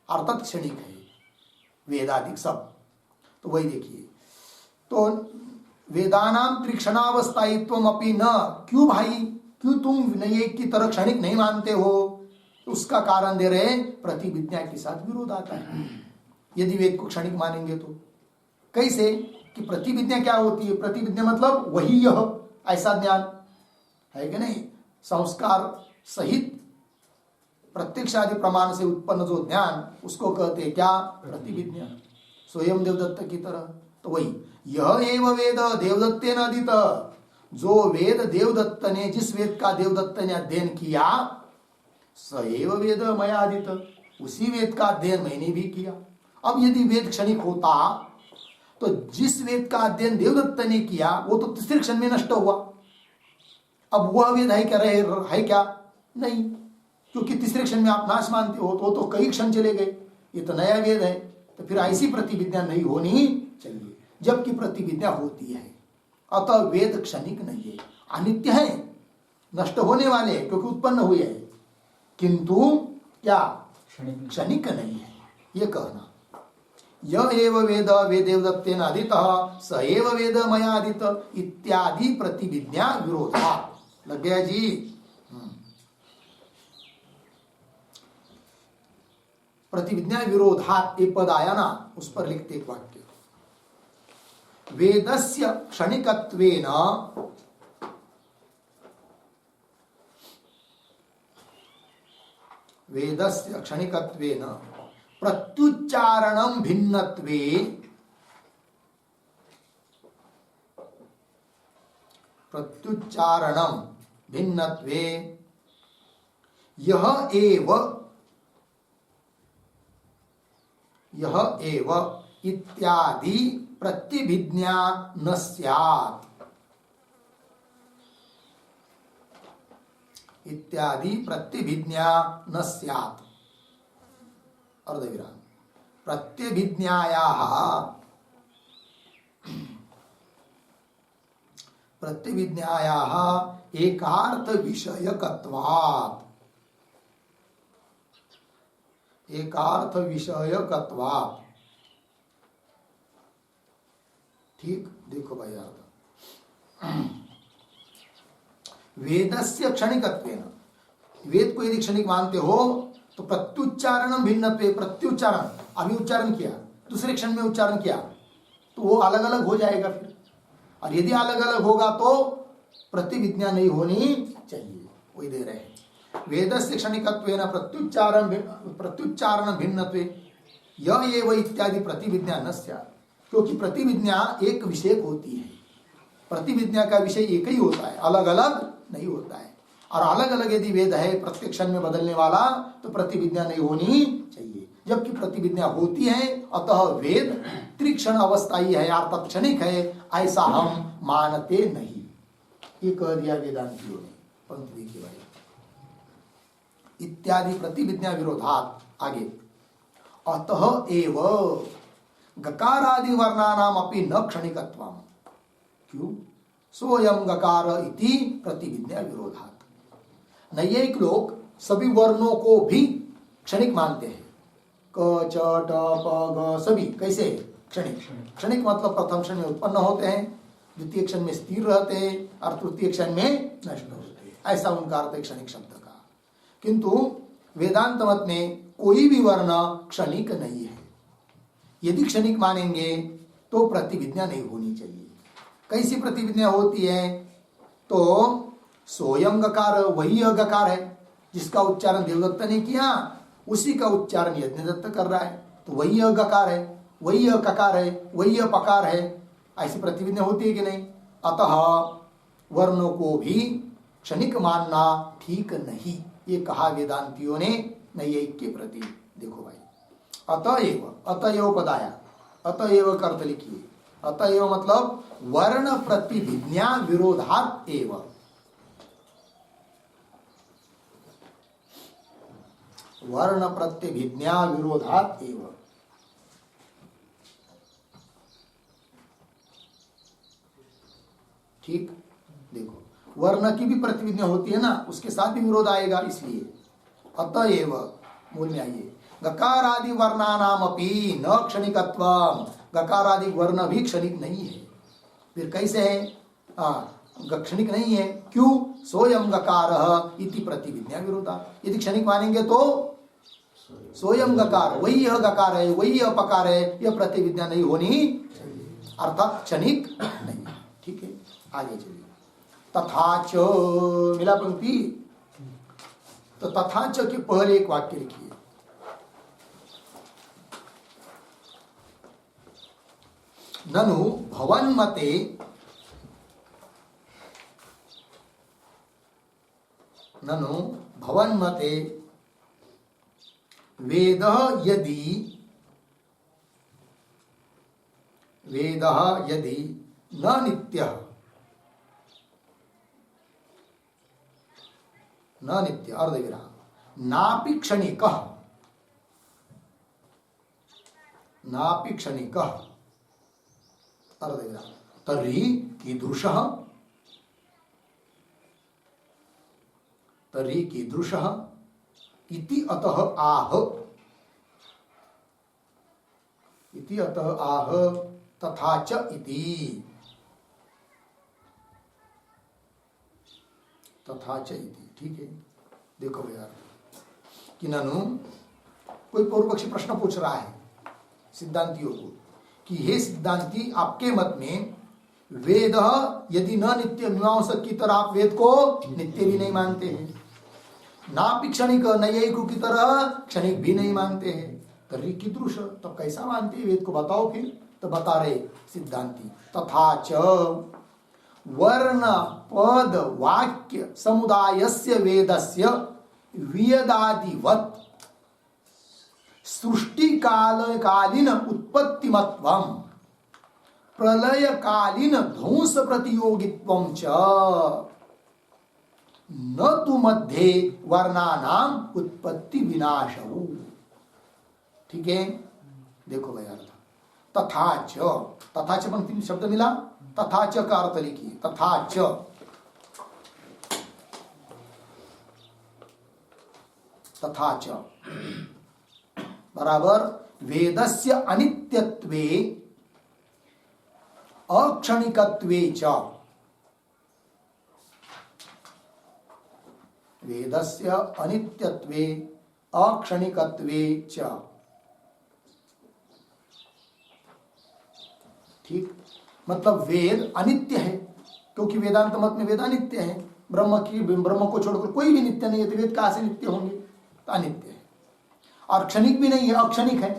अर्थात क्षणिक है वेदादिक सब। तो वही देखिए, तो वेदानाम त्रिक्षणावस्थायित्वम अपि न। क्यों भाई, क्यों तुम नैयायिक की तरह क्षणिक नहीं मानते हो? उसका कारण दे रहे प्रतिविज्ञा के साथ विरोध आता है। यदि वेद को क्षणिक मानेंगे तो कैसे? कि प्रतिविज्ञा क्या होती है? प्रतिविज्ञा मतलब वही यह, ऐसा ज्ञान है कि नहीं? संस्कार सहित प्रत्यक्ष आदि प्रमाण से उत्पन्न जो ज्ञान, उसको कहते हैं क्या? प्रतिविज्ञा। स्वयं देवदत्त की तरह। तो वही यह एव वेद देवदत्तेन अधीतः, जो वेद देवदत्त ने, जिस वेद का देवदत्त ने अध्ययन किया, स एव वेद मया अधीतः, उसी वेद का अध्ययन मैंने भी किया। अब यदि वेद क्षणिक होता तो जिस वेद का अध्ययन देवदत्त ने किया वो तो तीसरे क्षण में नष्ट हुआ। अब वह वेद है क्या? है क्या? नहीं, क्योंकि तीसरे क्षण में आप नाश मानते हो, तो कई क्षण चले गए, ये तो नया वेद है। तो फिर ऐसी प्रतिविज्ञा नहीं होनी चाहिए, जबकि प्रतिविज्ञा होती है। अतः वेद क्षणिक नहीं है, अनित्य है, नष्ट होने वाले, क्योंकि उत्पन्न हुए है, किंतु क्या? क्षणिक नहीं है, ये कहना। यह एव वेद वेदेवदत्तेन अधीतः स एव वेद मया अधीतः इत्यादि प्रतिविज्ञा विरोधा। लग गया जी? प्रतिविज्ञा विरोधात् ये पद आया ना, उस पर लिखते एक वाक्य, वेदस्य क्षणिकत्वेन वेदस्य क्षणिकत्वेन प्रत्युच्चारणं भिन्नत्वे यह एव इत्यादि प्रतिविज्ञा न स्यात्। इत्यादि प्रतिविज्ञा न स्यात्। अर्धविराम। प्रत्यभिज्ञायाः एकार्थ विषयकत्वात्। एकार्थ विषयकत्वात्। ठीक, देखो भाई अर्थ, वेदस्य क्षणिकत्वेन, वेद को यदि क्षणिक मानते हो तो प्रत्युच्चारण भिन्नत्वे, प्रत्युच्चारण अभी उच्चारण किया, दूसरे क्षण में उच्चारण किया तो वो अलग अलग हो जाएगा फिर, और यदि अलग अलग होगा तो प्रतिविज्ञा नहीं होनी चाहिए। वही दे रहे हैं, वेदस्य क्षणिकत्वेन प्रत्युच्चारण भिन्नत्वे य एव इत्यादि प्रतिविज्ञा न स्यात्, क्योंकि प्रतिविज्ञा एक विषय होती है, प्रतिविज्ञा का विषय एक ही होता है, अलग अलग नहीं होता है। और अलग अलग यदि वेद है प्रत्येक क्षण में बदलने वाला तो प्रतिविज्ञा नहीं होनी चाहिए, जबकि प्रतिविज्ञा होती है। अतः वेद त्रिक्षण अवस्थाई है अर्थात क्षणिक है, ऐसा हम मानते नहीं। ये कह दिया वेदांतियों ने। पंक्ति देखिए भाई, इत्यादि प्रतिविज्ञा विरोधात, आगे अतः एव गकारादि वर्णानाम अपि न क्षणिकत्वम, क्यों? सोयम गकार इति प्रतिविज्ञा विरोधात। नैयायिक लोग सभी वर्णों को भी क्षणिक मानते हैं, क च ट प ग सभी कैसे क्षणिक। क्षणिक मतलब प्रथम क्षण में उत्पन्न होते हैं, द्वितीय क्षण में स्थिर रहते हैं और तृतीय क्षण में नष्ट होते हैं, ऐसा उनका अर्थ है क्षणिक शब्द का। किंतु वेदांत मत में कोई भी वर्ण क्षणिक नहीं है। यदि क्षणिक मानेंगे तो प्रतिविज्ञा नहीं होनी चाहिए। कैसी प्रतिविज्ञा होती है? तो सोयम गकार, वही गकार है जिसका उच्चारण देवदत्त ने किया, उसी का उच्चारण यज्ञदत्त कर रहा है, तो वही गकार है, वही ककार है, वही पकार है, ऐसी प्रतिविज्ञा होती है कि नहीं? अतः वर्णों को भी क्षणिक मानना ठीक नहीं, ये कहा वेदांतियों ने नैयायिक के प्रति। देखो भाई, अतएव, अतएव पदाया, अतएव का अर्थ लिखिए। अतएव मतलब वर्ण प्रतिविज्ञा विरोधात एव, वर्ण प्रतिविज्ञा विरोधात एव। ठीक, देखो वर्ण की भी प्रतिविज्ञा होती है ना, उसके साथ भी विरोध आएगा, इसलिए अतएव मूल में आइए, गकार आदि वर्णानाम अपि न क्षणिकत्वम, गकार आदि वर्ण भी क्षणिक नहीं है। फिर कैसे है? क्षणिक नहीं है, क्यों? सोयम गकार इति प्रतिविज्ञा विरोधा। यदि क्षणिक मानेंगे तो सोयम गकार, वही यह गकार है, वही यह पकार है, यह प्रतिविज्ञा नहीं होनी, अर्थात क्षणिक नहीं। ठीक है, आगे चलिए। तथाच, मिला पंक्ति? तो तथाच के पहले एक वाक्य लिखिए, ननु भवन्मते, ननु भवन्मते वेदः यदि, वेदः यदि न नित्यः, न नित्य अर्धविराम, नापि क्षणिकः, नापि क्षणिकः अर्धविराम, तर्हि कीदृशः, तर्हि कीदृशः इति अतः आह, इति अतः आह, तथा च इति, तथा च इति। ठीक है, देखो यार कि ननु, कोई पूर्व पक्षी प्रश्न पूछ रहा है सिद्धांतियों को कि हे सिद्धांती, आपके मत में वेद यदि न नित्य, मीमांसक की तरह आप वेद को नित्य भी नहीं मानते हैं, नापि क्षणिक, नैयायिकों की तरह क्षणिक भी नहीं मानते हैं, तर्हि कीदृश, तब कैसा मानते हैं वेद को? बताओ फिर। तो बता रहे सिद्धांती, तथा च वर्ण पद वाक्य समुदायस्य वेदस्य वियदादिवत् सृष्टि कालीन उत्पत्तिमत्वम प्रलय कालीन ध्वंस प्रतियोगित्वम च न तु मध्ये वर्णानाम उत्पत्ति विनाशौ। ठीक है, देखो भाई अर्थ, तथा च, तथा च पंक्ति में शब्द मिला, तथा च का अर्थ लिखिए, तथा च, तथा च बराबर वेदस्य अनित्यत्वे अक्षणिकत्वे च, वेदस्य अनित्यत्वे अक्षणिकत्वे च। ठीक, मतलब वेद अनित्य है, क्योंकि वेदांत मत में वेद अनित्य है। ब्रह्म को छोड़कर कोई भी नित्य नहीं है, तो वेद कहां से नित्य होंगे? तो अनित्य है। और क्षणिक भी नहीं है, अक्षणिक है।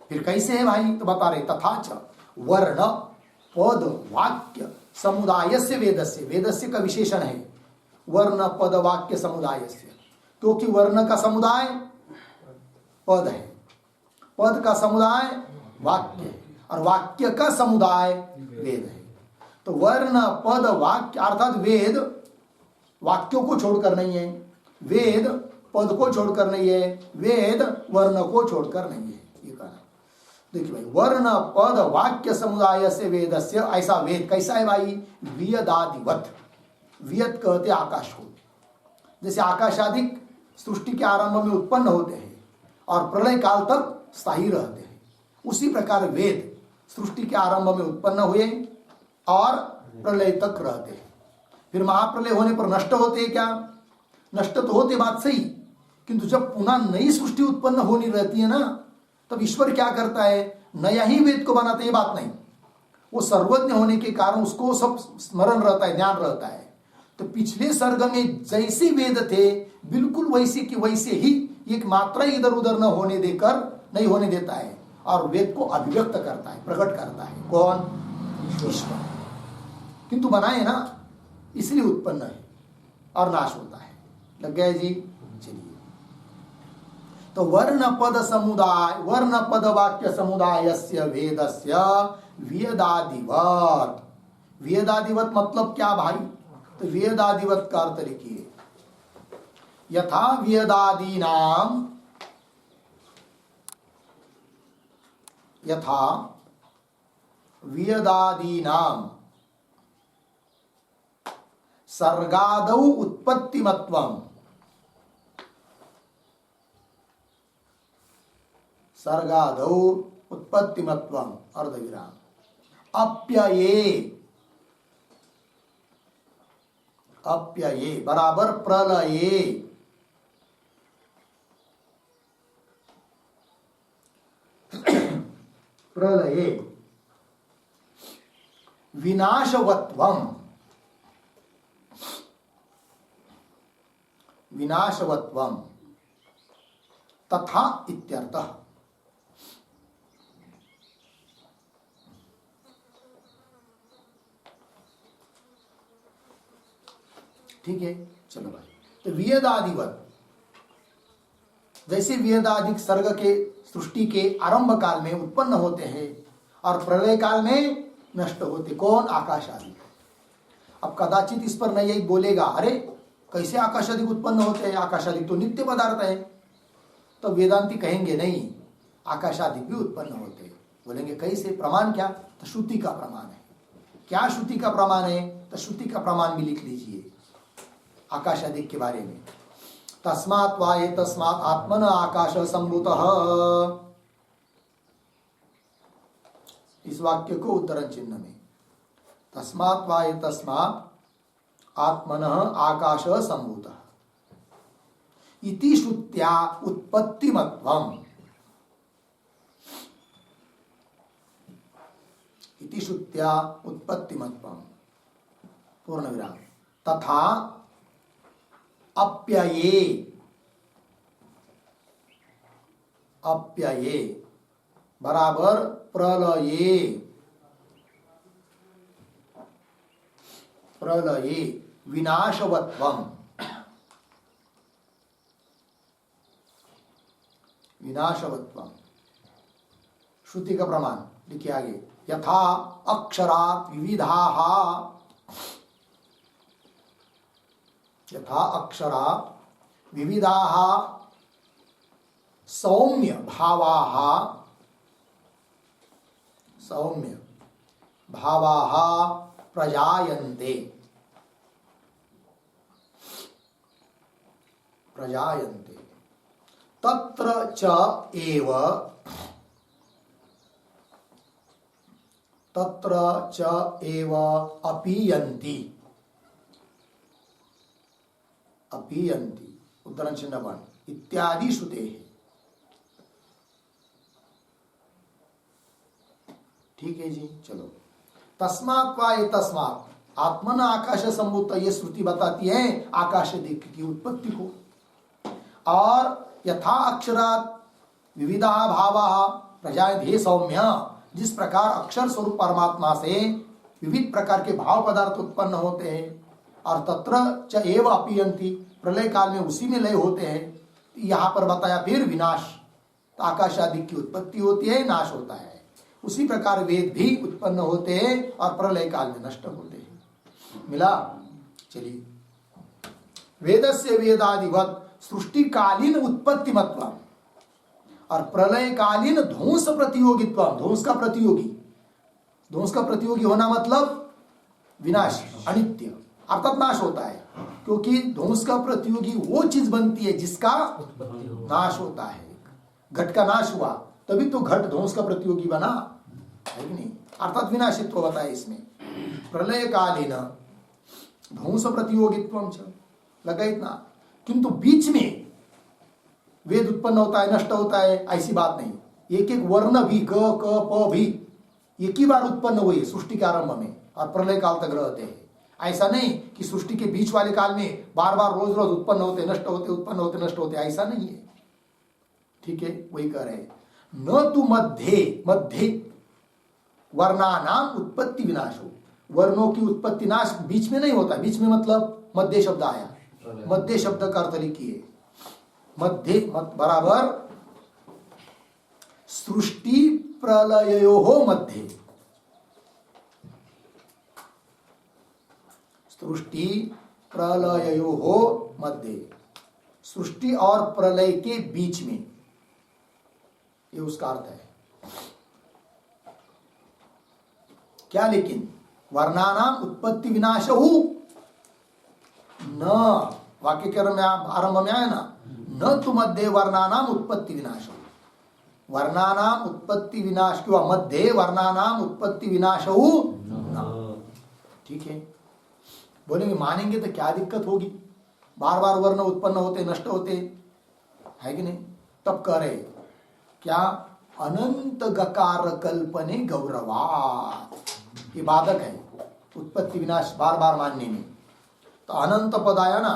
फिर कैसे है भाई? तो बता रहे तथा च वर्ण पद वाक्य समुदायस्य वेदस्य, वेदस्य का विशेषण है वर्ण पद वाक्य समुदायस्य, क्योंकि वर्ण का समुदाय पद है, पद का समुदाय वाक्य है, और वाक्य का समुदाय वेद है। तो वर्ण पद वाक्य अर्थात वेद वाक्यों को छोड़कर नहीं है, वेद पद को छोड़कर नहीं है, वेद वर्ण को छोड़कर नहीं है। ये कहना देखिए भाई, वर्ण पद वाक्य समुदाय से वेदस्य, ऐसा वेद कैसा है भाई? वियदादिवत, वियत कहते आकाश को, जैसे आकाश आदि सृष्टि के आरंभ में उत्पन्न होते हैं और प्रलय काल तक स्थायी रहते हैं, उसी प्रकार वेद सृष्टि के आरंभ में उत्पन्न हुए और प्रलय तक रहते हैं। फिर महाप्रलय होने पर नष्ट होते हैं क्या? नष्ट तो होते, बात सही, किंतु जब पुनः नई सृष्टि उत्पन्न होनी रहती है ना, तब ईश्वर क्या करता है? नया ही वेद को बनाते, ये बात नहीं, वो सर्वज्ञ होने के कारण उसको सब स्मरण रहता है, ज्ञान रहता है। तो पिछले सर्ग में जैसे वेद थे बिल्कुल वैसे की वैसे ही, एक मात्रा इधर उधर न होने देकर नहीं होने देता है, और वेद को अभिव्यक्त करता है, प्रकट करता है। कौन? ईश्वर। किंतु बनाए ना, इसलिए उत्पन्न है और नाश होता है। लग गया जी? चलिए, तो वर्ण पद समुदाय, वर्ण पद वाक्य समुदायस्य वेदस्य वेदादिवत, वेदादिवत मतलब क्या भाई? तो वेदादिवत का अर्थ लिखिए, यथा वेदादीनाम, यथा वेदादीनाम सर्गादौ उत्पत्तिमत्वम, सर्गादौ उत्पत्तिमत्वम अर्धविराम, अप्यये, अप्यये बराबर प्रलये, प्रलये विनाशवत्वम, विनाशवत्वम तथा इत्यर्थः। ठीक है, चलो भाई, तो वेदादिवत, जैसे वेदादिक सर्ग के सृष्टि के आरंभ काल में उत्पन्न होते हैं और प्रलय काल में नष्ट होते, कौन? आकाश आदि। अब कदाचित इस पर नहीं बोलेगा, अरे कैसे आकाश आदि उत्पन्न होते हैं? आकाश आदि तो नित्य पदार्थ है। तो वेदांती कहेंगे नहीं, आकाश आदि भी उत्पन्न होते हैं। बोलेंगे कैसे? प्रमाण क्या? तो श्रुति का प्रमाण है। क्या श्रुति का प्रमाण है? तो श्रुति का प्रमाण भी लिख लीजिए आकाश आदि के बारे में। तस्मात् वा ये तस्मात् आत्मन आकाश संभूतः, इस वाक्य को उत्तरण चिन्ह में, तस्मात् वा ये तस्मात् आत्मन आकाश संभूतः इति श्रुत्या उत्पत्तिमत्वम्, इति श्रुत्या उत्पत्तिमत्वम् पूर्ण विराम, तथा अप्यये, अप्यये बराबर प्रलये, प्रलये विनाशवत्वम्, विनाशवत्वम् श्रुति का प्रमाण लिखिए आगे, यथा अक्षरा विविधाः, यथा अक्षरा विविधाः सौम्य भावाः, सौम्य भावाः प्रजायन्ते, प्रजायन्ते तत्र च एव अपीयन्ति उद्धरण चिन्ह 1 इत्यादि श्रुते है। ठीक है जी, चलो। तस्मात् वा ये तस्मात् आत्मन आकाश संभूत, ये श्रुति बताती है आकाश दिक् की उत्पत्ति को। और यथा अक्षरात् विविधा भावा प्रजायते सौम्य, जिस प्रकार अक्षर स्वरूप परमात्मा से विविध प्रकार के भाव पदार्थ उत्पन्न होते हैं, और तत्र च एव अपीयन्ति, प्रलय काल में उसी में लय होते हैं। यहाँ पर बताया फिर विनाश, तो आकाश आदि की उत्पत्ति होती है, नाश होता है। उसी प्रकार वेद भी उत्पन्न होते हैं और प्रलय काल में नष्ट होते हैं। मिला? चलिए, वेदस्य वेदादिवत सृष्टिकालीन उत्पत्ति मत्व और प्रलय कालीन ध्वंस प्रतियोगित्व, ध्वंस का प्रतियोगी होना मतलब विनाश, अनित्य अर्थात नाश होता है। क्योंकि ध्वंस का प्रतियोगी वो चीज बनती है जिसका नाश होता है। घट का नाश हुआ तभी तो घट ध्वंस का प्रतियोगी बना, है कि नहीं? अर्थात विनाशित्व बताया इसमें। प्रलय कालीन ध्वंस प्रतियोगित्व लगा इतना। किंतु बीच में वेद उत्पन्न होता है, नष्ट होता है, ऐसी बात नहीं। एक एक वर्ण भी क क प भी एक ही बार उत्पन्न हुए सृष्टि के आरंभ में और प्रलय काल तक रहते हैं। ऐसा नहीं कि सृष्टि के बीच वाले काल में बार बार रोज रोज उत्पन्न होते नष्ट होते, उत्पन्न होते नष्ट होते, ऐसा नहीं है। ठीक है, वही कह रहे हैं। न तो मध्य वर्णानाम उत्पत्ति विनाश हो, वर्णों की उत्पत्ति नाश बीच में नहीं होता। बीच में मतलब मध्य शब्द आया, मध्य शब्द का अर्थ लिखिए। मध्य बराबर सृष्टि प्रलयोः मध्य, सृष्टि प्रलयोः मध्य, सृष्टि और प्रलय के बीच में, ये उसका अर्थ है। क्या? लेकिन वर्णानाम उत्पत्ति विनाशहु न, वाक्य के आरंभ में आया ना, न तो मध्य वर्णानाम उत्पत्ति विनाश, वर्णानाम उत्पत्ति विनाश क्यों, मध्य वर्णानाम उत्पत्ति विनाश हो न। ठीक है, बोलेंगे मानेंगे तो क्या दिक्कत होगी, बार बार वर्ण उत्पन्न होते नष्ट होते, है कि नहीं? तब कह रहे क्या, अनंत गकार कल्पने गौरवात, ये बाधक है उत्पत्ति विनाश बार बार मानने में। तो अनंत पद आया ना,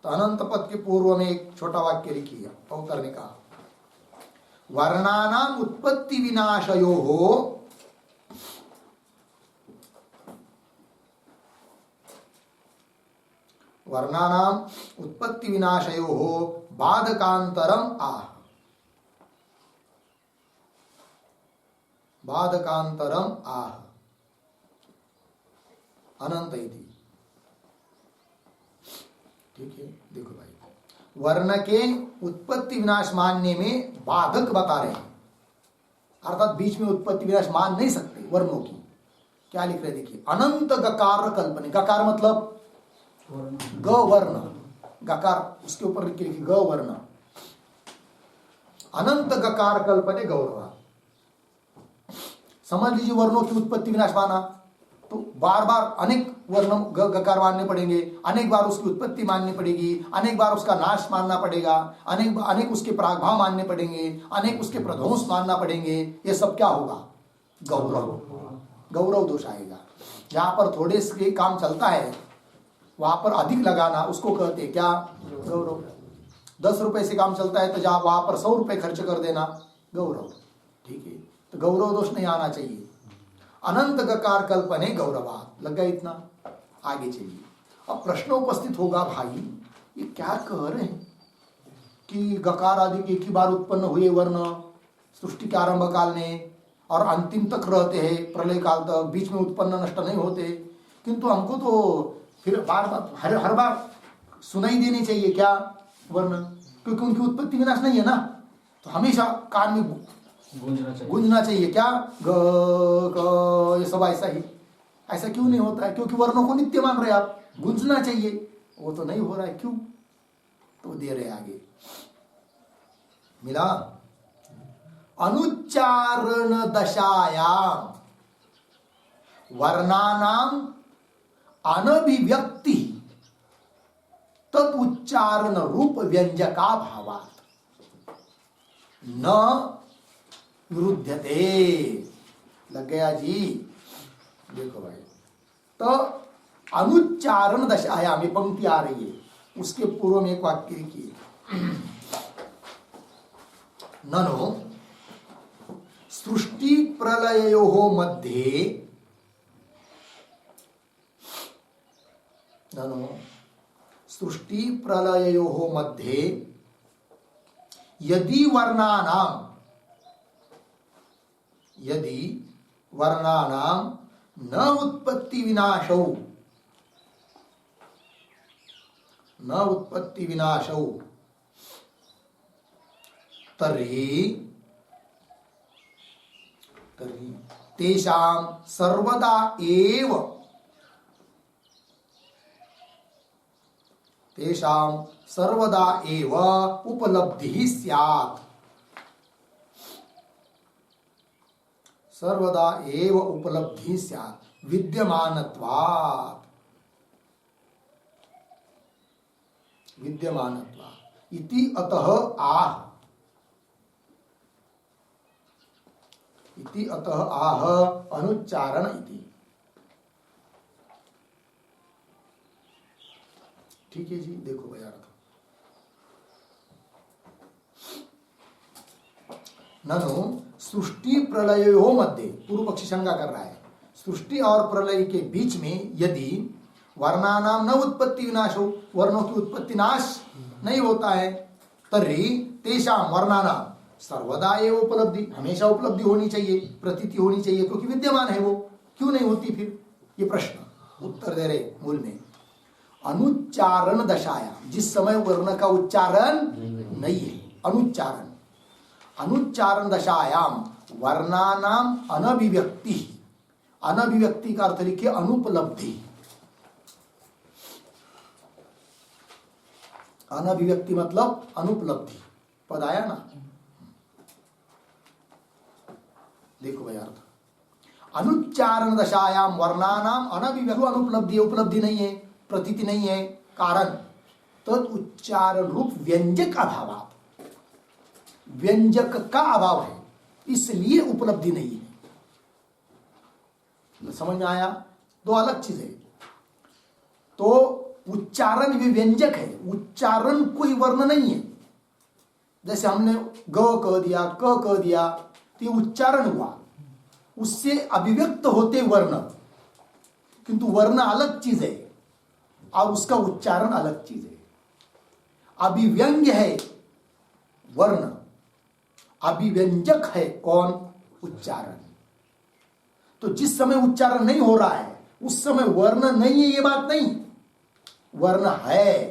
तो अनंत पद के पूर्व में एक छोटा वाक्य लिखिए करने का, वर्णानाम उत्पत्ति विनाशयोः वर्णानाम उत्पत्ति विनाशयोः बाधकांतरम आह, बाधकांतरम आह अनंत इति। ठीक है, देखो भाई, वर्ण के उत्पत्ति विनाश मानने में बाधक बता रहे हैं, अर्थात बीच में उत्पत्ति विनाश मान नहीं सकते वर्णों की। क्या लिख रहे हैं देखिए, अनंत गकार कल्पने, गकार मतलब ग वर्ण, गकार उसके ऊपर लिखिए ग वर्ण, अनंत गकार कल्पने गौरवा। समझ लीजिए वर्णों की उत्पत्ति विनाश माना तो बार बार अनेक वर्ण गकार मानने पड़ेंगे, अनेक बार उसकी उत्पत्ति माननी पड़ेगी, अनेक बार उसका नाश मानना पड़ेगा, अनेक उसके प्रागभाव मानने पड़ेंगे, अनेक उसके प्रध्वंस मानना पड़ेंगे। ये सब क्या होगा, गौरव दोष आएगा। जहां पर थोड़े से काम चलता है वहां पर अधिक लगाना उसको कहते हैं क्या, गौरव। 10 रुपए से काम चलता है तो जहां वहां पर 100 रुपए खर्च कर देना, गौरव। ठीक है, तो गौरव दोष नहीं आना चाहिए। अनंत गकार कल्पने गौरवात, लग गया इतना। आगे चलिए, अब प्रश्न उपस्थित होगा, भाई ये क्या कह रहे हैं कि गकार आदि एक ही बार उत्पन्न हुए वर्ण सृष्टि के आरंभ काल में और अंतिम तक रहते हैं प्रलय काल तक, बीच में उत्पन्न नष्ट नहीं होते। किंतु हमको तो फिर बार बार हर बार सुनाई देनी चाहिए क्या वर्ण, क्योंकि उनकी उत्पत्ति विनाश नहीं है ना, तो हमेशा कान में गूंजना चाहिए क्या, ग ग, ये सब ऐसा ही। ऐसा क्यों नहीं होता है? क्योंकि वर्णों को नित्य मान रहे आप, गूंजना चाहिए, वो तो नहीं हो रहा है। क्यों? तो दे रहे आगे, मिला। अनुच्चारण दशायाम वर्णानाम अनभिव्यक्ति तद उच्चारण रूप व्यंजका भावात न विरुद्धते। लग गया जी? देखो भाई, तो अनुच्चारण दशायाम ये पंक्ति आ रही है, उसके पूर्व में एक वाक्य लिखिए, ननो सृष्टि प्रलययोः मध्ये, ननो सृष्टि प्रलययोः मध्ये यदि वर्णानाम न उत्पत्ति विनाशौ तर्हि तेषां सर्वदा एव उपलब्धिः स्यात्। सर्वदा एव उपलब्धिः स्यात् विद्यमानत्वात् इति अतः आह अनुच्चारण इति। ठीक है जी, देखो भाई अर्थ। ननु सृष्टि प्रलयोः मध्ये, पूर्व पक्षी शंका कर रहा है, सृष्टि और प्रलय के बीच में यदि वर्णानाम न उत्पत्ति विनाशो, वर्णों की उत्पत्ति नाश नहीं होता है, तर्हि तेषां वर्णानाम सर्वदा एव उपलब्धि, हमेशा उपलब्धि होनी चाहिए, प्रतीति होनी चाहिए, क्योंकि विद्यमान है वो, क्यों नहीं होती फिर? ये प्रश्न उत्तर दे रहे मूल में। अनुच्चारण दशाया, जिस समय वर्ण का उच्चारण नहीं है, अनुच्चारण दशायाम वर्णानाम अनभिव्यक्ति, अनभिव्यक्ति का अर्थ लिखिए अनुपलब्धि। अनभिव्यक्ति मतलब अनुपलब्धि, पद आया ना? देखो भाई अर्थ, अनुच्चारण दशायाम वर्णानाम अनभिव्यक्ति, अनुपलब्धि, उपलब्धि नहीं है, प्रतीति नहीं है, कारण तद उच्चारण रूप व्यंजक अभाव, व्यंजक का अभाव है, इसलिए उपलब्धि नहीं है। समझ में आया? दो अलग चीजें। तो उच्चारण भी व्यंजक है, उच्चारण कोई वर्ण नहीं है। जैसे हमने ग कह दिया, क कह दिया, तो ये उच्चारण हुआ, उससे अभिव्यक्त होते वर्ण, किंतु वर्ण अलग चीज है और उसका उच्चारण अलग चीज है। अभिव्यंग्य है वर्ण, अभिव्यंजक है कौन? उच्चारण। तो जिस समय उच्चारण नहीं हो रहा है उस समय वर्ण नहीं है, ये बात नहीं, वर्ण है,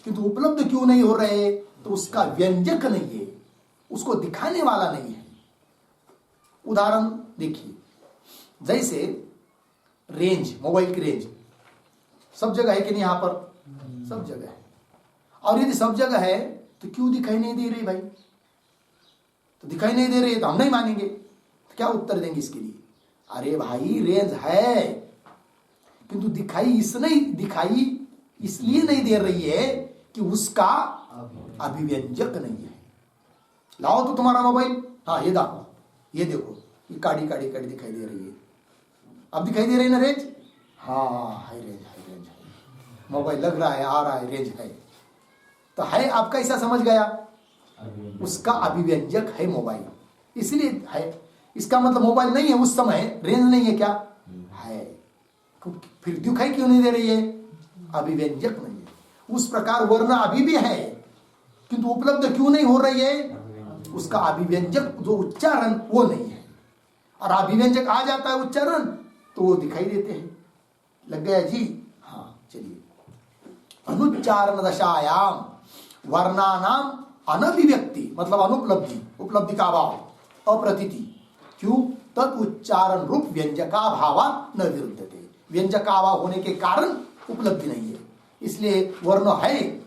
किंतु उपलब्ध क्यों नहीं हो रहे? तो उसका व्यंजक नहीं है, उसको दिखाने वाला नहीं है। उदाहरण देखिए, जैसे रेंज, मोबाइल की रेंज सब जगह है कि नहीं? यहां पर सब जगह है, और यदि सब जगह है तो क्यों दिखाई नहीं दे रही भाई? तो दिखाई नहीं दे रही है तो हम नहीं मानेंगे, तो क्या उत्तर देंगे इसके लिए? अरे भाई रेंज है, किंतु दिखाई इसलिए नहीं दे रही है कि उसका अभिव्यंजक नहीं है। लाओ तो तुम्हारा मोबाइल, हाँ ये देखो, ये काड़ी दिखाई दे रही है, अब दिखाई दे रही है ना रेंज? हाँ है रेंज, मोबाइल लग रहा है, आ रहा है, रेंज है, तो है, आपका ऐसा समझ गया, उसका अभिव्यंजक है मोबाइल, इसलिए है। इसका मतलब मोबाइल नहीं है उस समय, रेंज नहीं है, क्या है? फिर दिखाई क्यों नहीं दे रही है? अभिव्यंजक नहीं है। उस प्रकार वर्ण अभी भी है, किंतु उपलब्ध क्यों नहीं हो रही है? उसका अभिव्यंजक जो उच्चारण वो नहीं है, और अभिव्यंजक आ जाता है उच्चारण तो वो दिखाई देते हैं। लग गया जी? हाँ चलिए, अनुच्चारण दशायाम वर्णानाम अनभिव्यक्ति मतलब अनुपलब्धि, उपलब्धि का अभाव, अप्रतीति, क्यों? तद उच्चारण रूप व्यंजका भावा न विरुद्धते, व्यंजका भाव होने के कारण उपलब्धि नहीं है, इसलिए वर्ण है,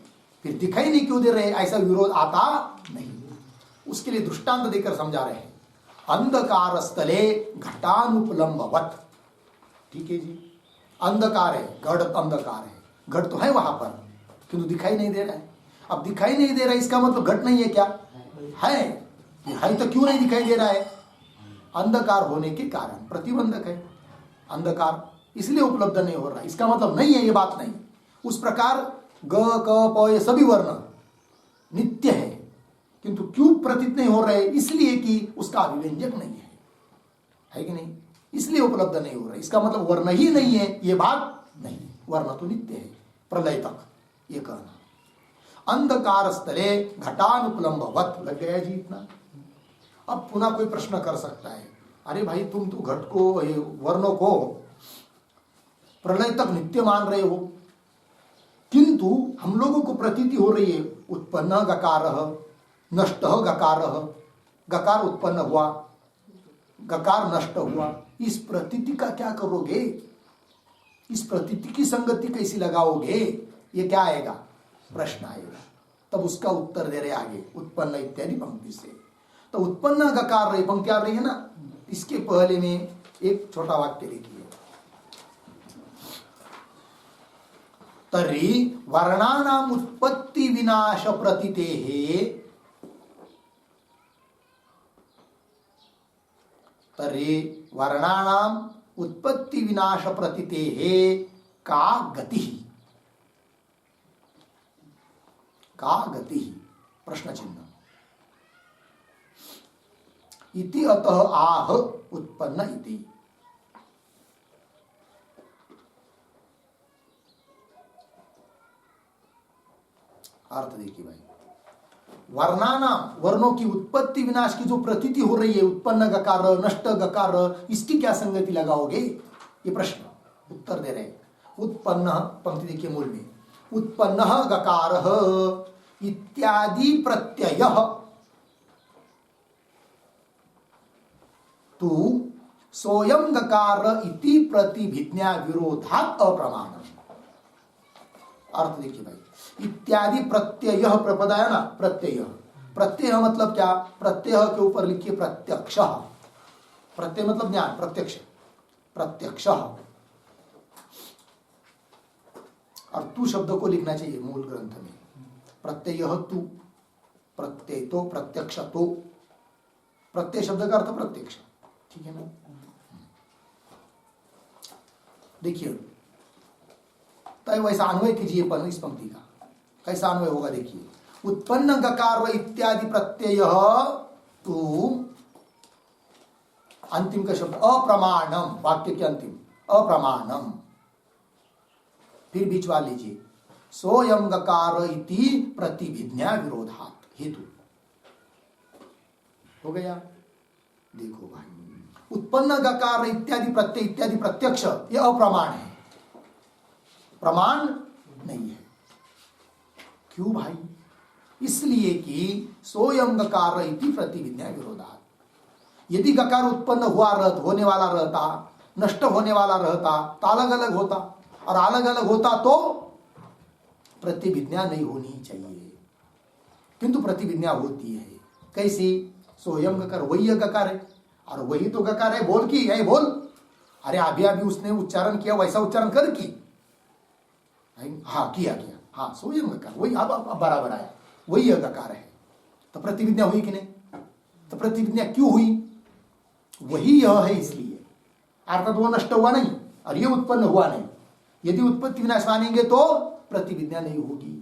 फिर दिखाई नहीं क्यों दे रहे, ऐसा विरोध आता नहीं। उसके लिए दृष्टांत देकर समझा रहे हैं। अंधकार स्थले घटानुपलम्बवत। ठीक है जी, अंधकार है, घट अंधकार है, घट तो है वहां पर किंतु दिखाई नहीं दे रहा है। अब दिखाई नहीं दे रहा है इसका मतलब घट नहीं है क्या? है तो क्यों नहीं दिखाई दे रहा है? अंधकार होने के कारण प्रतिबंधक है। अंधकार इसलिए उपलब्ध नहीं हो रहा, इसका मतलब नहीं है, ये बात नहीं। उस प्रकार ग क प ये सभी वर्ण नित्य है, किंतु क्यों प्रतीत नहीं हो रहे? इसलिए कि उसका अभिव्यंजक नहीं है कि नहीं? इसलिए उपलब्ध नहीं हो रहा। इसका मतलब वर्ण ही नहीं है, ये बात नहीं। वर्ण तो नित्य है प्रलय तक, ये कहना। अंधकार स्थले घटानुपलम्बवत। लग गया जी इतना? अब पुनः कोई प्रश्न कर सकता है, अरे भाई तुम तो घट को, वर्णों को प्रलय तक नित्य मान रहे हो, किंतु हम लोगों को प्रतीति हो रही है उत्पन्न गकार, नष्ट गकार, गकार उत्पन्न हुआ, गकार नष्ट हुआ। इस प्रतीति का क्या करोगे? इस प्रतीति की संगति कैसी लगाओगे? ये क्या आएगा? प्रश्न आएगा। तब उसका उत्तर दे रहे आगे उत्पन्न इत्यादि पंक्ति से। तो उत्पन्न गकार रही पंक्ति आ रही है ना, इसके पहले में एक छोटा वाक्य लिखिए। तर्हि वर्णानाम उत्पत्ति विनाश प्रतीतेः, तर्हि वर्णानाम उत्पत्ति विनाश प्रतीतेः का गति? का गति? प्रश्न चिन्ह। इति अतः आह उत्पन्न इति। अर्थ देखिए भाई, वर्णानाम, वर्णों की उत्पत्ति विनाश की जो प्रतीति हो रही है, उत्पन्न गकार नष्ट गकार, इसकी क्या संगति लगाओगे? ये प्रश्न उत्तर दे रहे। उत्पन्न पंक्ति देखिए मूल में, उत्पन्न गकार इत्यादि प्रत्यय तु सोयम गकार इति प्रतिभिज्ञा विरोधात् अप्रमाणम। अर्थ देखिए भाई, इत्यादि प्रत्यय प्रपद है ना, प्रत्यय, प्रत्यय मतलब क्या? प्रत्यय के ऊपर लिखिए प्रत्यक्ष। प्रत्यय मतलब ज्ञान, प्रत्यक्ष, प्रत्यक्ष। और तू शब्द को लिखना चाहिए मूल ग्रंथ में, प्रत्यय तू, प्रत्यय तो, प्रत्यक्ष तो। प्रत्यय शब्द का अर्थ प्रत्यक्ष, ठीक है ना? देखिए, तो वैसा अन्वय कीजिए पर इस पंक्ति का कैसा अन्वय होगा देखिए। उत्पन्न गकार इत्यादि प्रत्यय तू, अंतिम का शब्द अप्रमाणम, वाक्य के अंतिम अप्रमाणम, फिर बीच वाले लीजिए सोयम गकार इति प्रतिभिज्ञा विरोधात्, हेतु हो गया। देखो भाई, उत्पन्न गकार इत्यादि प्रत्यय इत्यादि प्रत्यक्ष, यह अप्रमाण है, प्रमाण नहीं है। क्यों भाई? इसलिए कि सोयम गकार इति प्रतिभिज्ञा विरोधात्। यदि गकार उत्पन्न हुआ होने वाला रहता, नष्ट होने वाला रहता तो अलग अलग होता, और अलग अलग होता तो प्रतिभिज्ञा नहीं होनी चाहिए, किंतु प्रतिभिज्ञा होती है। कैसी? सोयम गकार, वही गकार है, और वही तो गकार है। बोल की है, बोल। अरे अभी अभी उसने उच्चारण किया, वैसा उच्चारण कर की। हाँ किया, हाँ सोयम गकार, वही अब बराबर आया, वही गकार है। तो प्रतिविज्ञा हुई कि नहीं? तो प्रतिविज्ञा क्यों हुई? वही यह है, इसलिए अर्थात वो नष्ट हुआ नहीं और ये उत्पन्न हुआ नहीं। यदि उत्पत्ति विनाश मानेंगे तो प्रतिविज्ञा नहीं होगी,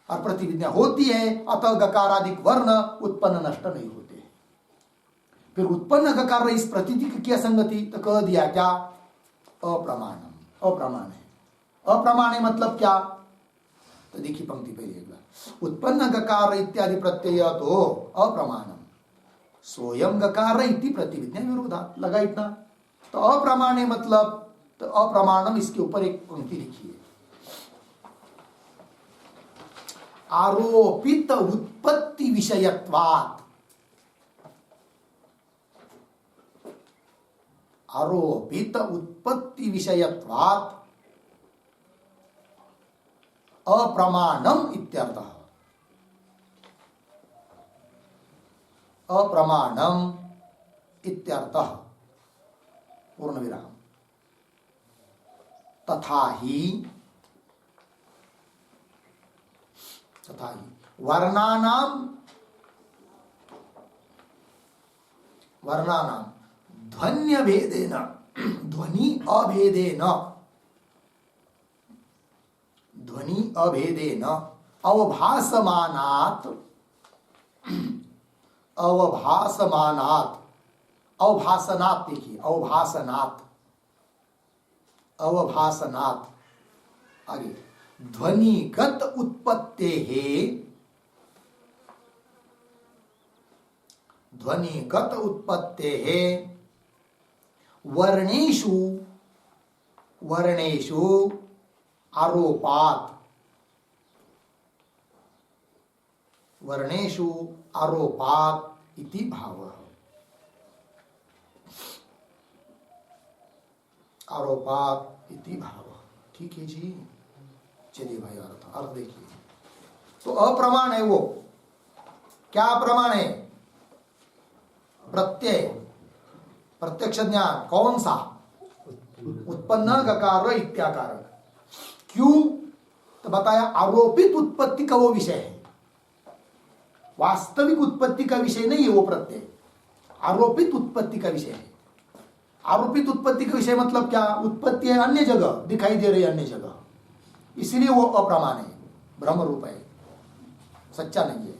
और प्रतिविज्ञा होती है, अतः गकारादिक वर्ण उत्पन्न नष्ट नहीं होते। फिर उत्पन्न गकार इस प्रतीति की क्या संगति? तो कह दिया क्या? अप्रमाणम, अप्रमाण है। अप्रमाण है मतलब क्या? तो देखिए पंक्ति पहले एक बार, उत्पन्न गकार इत्यादि प्रत्यय तो अप्रमाणम, सोयम गकार इति प्रतिविज्ञा विरोधात्। लगा इतना? तो अप्रमाण है मतलब, तो अप्रमाणम, इसके ऊपर एक पंक्ति लिखिए, आरोपित उत्पत्ति विषयत्वात्, आरोपित उत्पत्ति विषयत्वात् अप्रमाणम इत्यर्थः। अप्रमाणम इत्यर्थः पूर्ण विराम। तथा ही वर्णानाम ध्वन्य भेदेन ध्वनि अभेदेन अवभासमानात् देखिए अवभासनात् आगे ध्वनिगत उत्पत्तेः वर्णेषु आरोपात् इति भावः। आरोपात् इति भावः। ठीक है जी, चलिए भाई अर्थ देखिए। तो अप्रमाण है वो, क्या प्रमाण है? प्रत्यय, प्रत्यक्ष ज्ञान। कौन सा? उत्पन्न गकार इत्याकारक। क्यों? तो बताया आरोपित उत्पत्ति का वो विषय है, वास्तविक उत्पत्ति का विषय नहीं है वो प्रत्यय, आरोपित उत्पत्ति का विषय है। आरोपित उत्पत्ति का विषय मतलब क्या? उत्पत्ति है अन्य जगह, दिखाई दे रही है अन्य जगह, इसलिए वो अप्रमाण है, भ्रम रूप है, सच्चा नहीं है।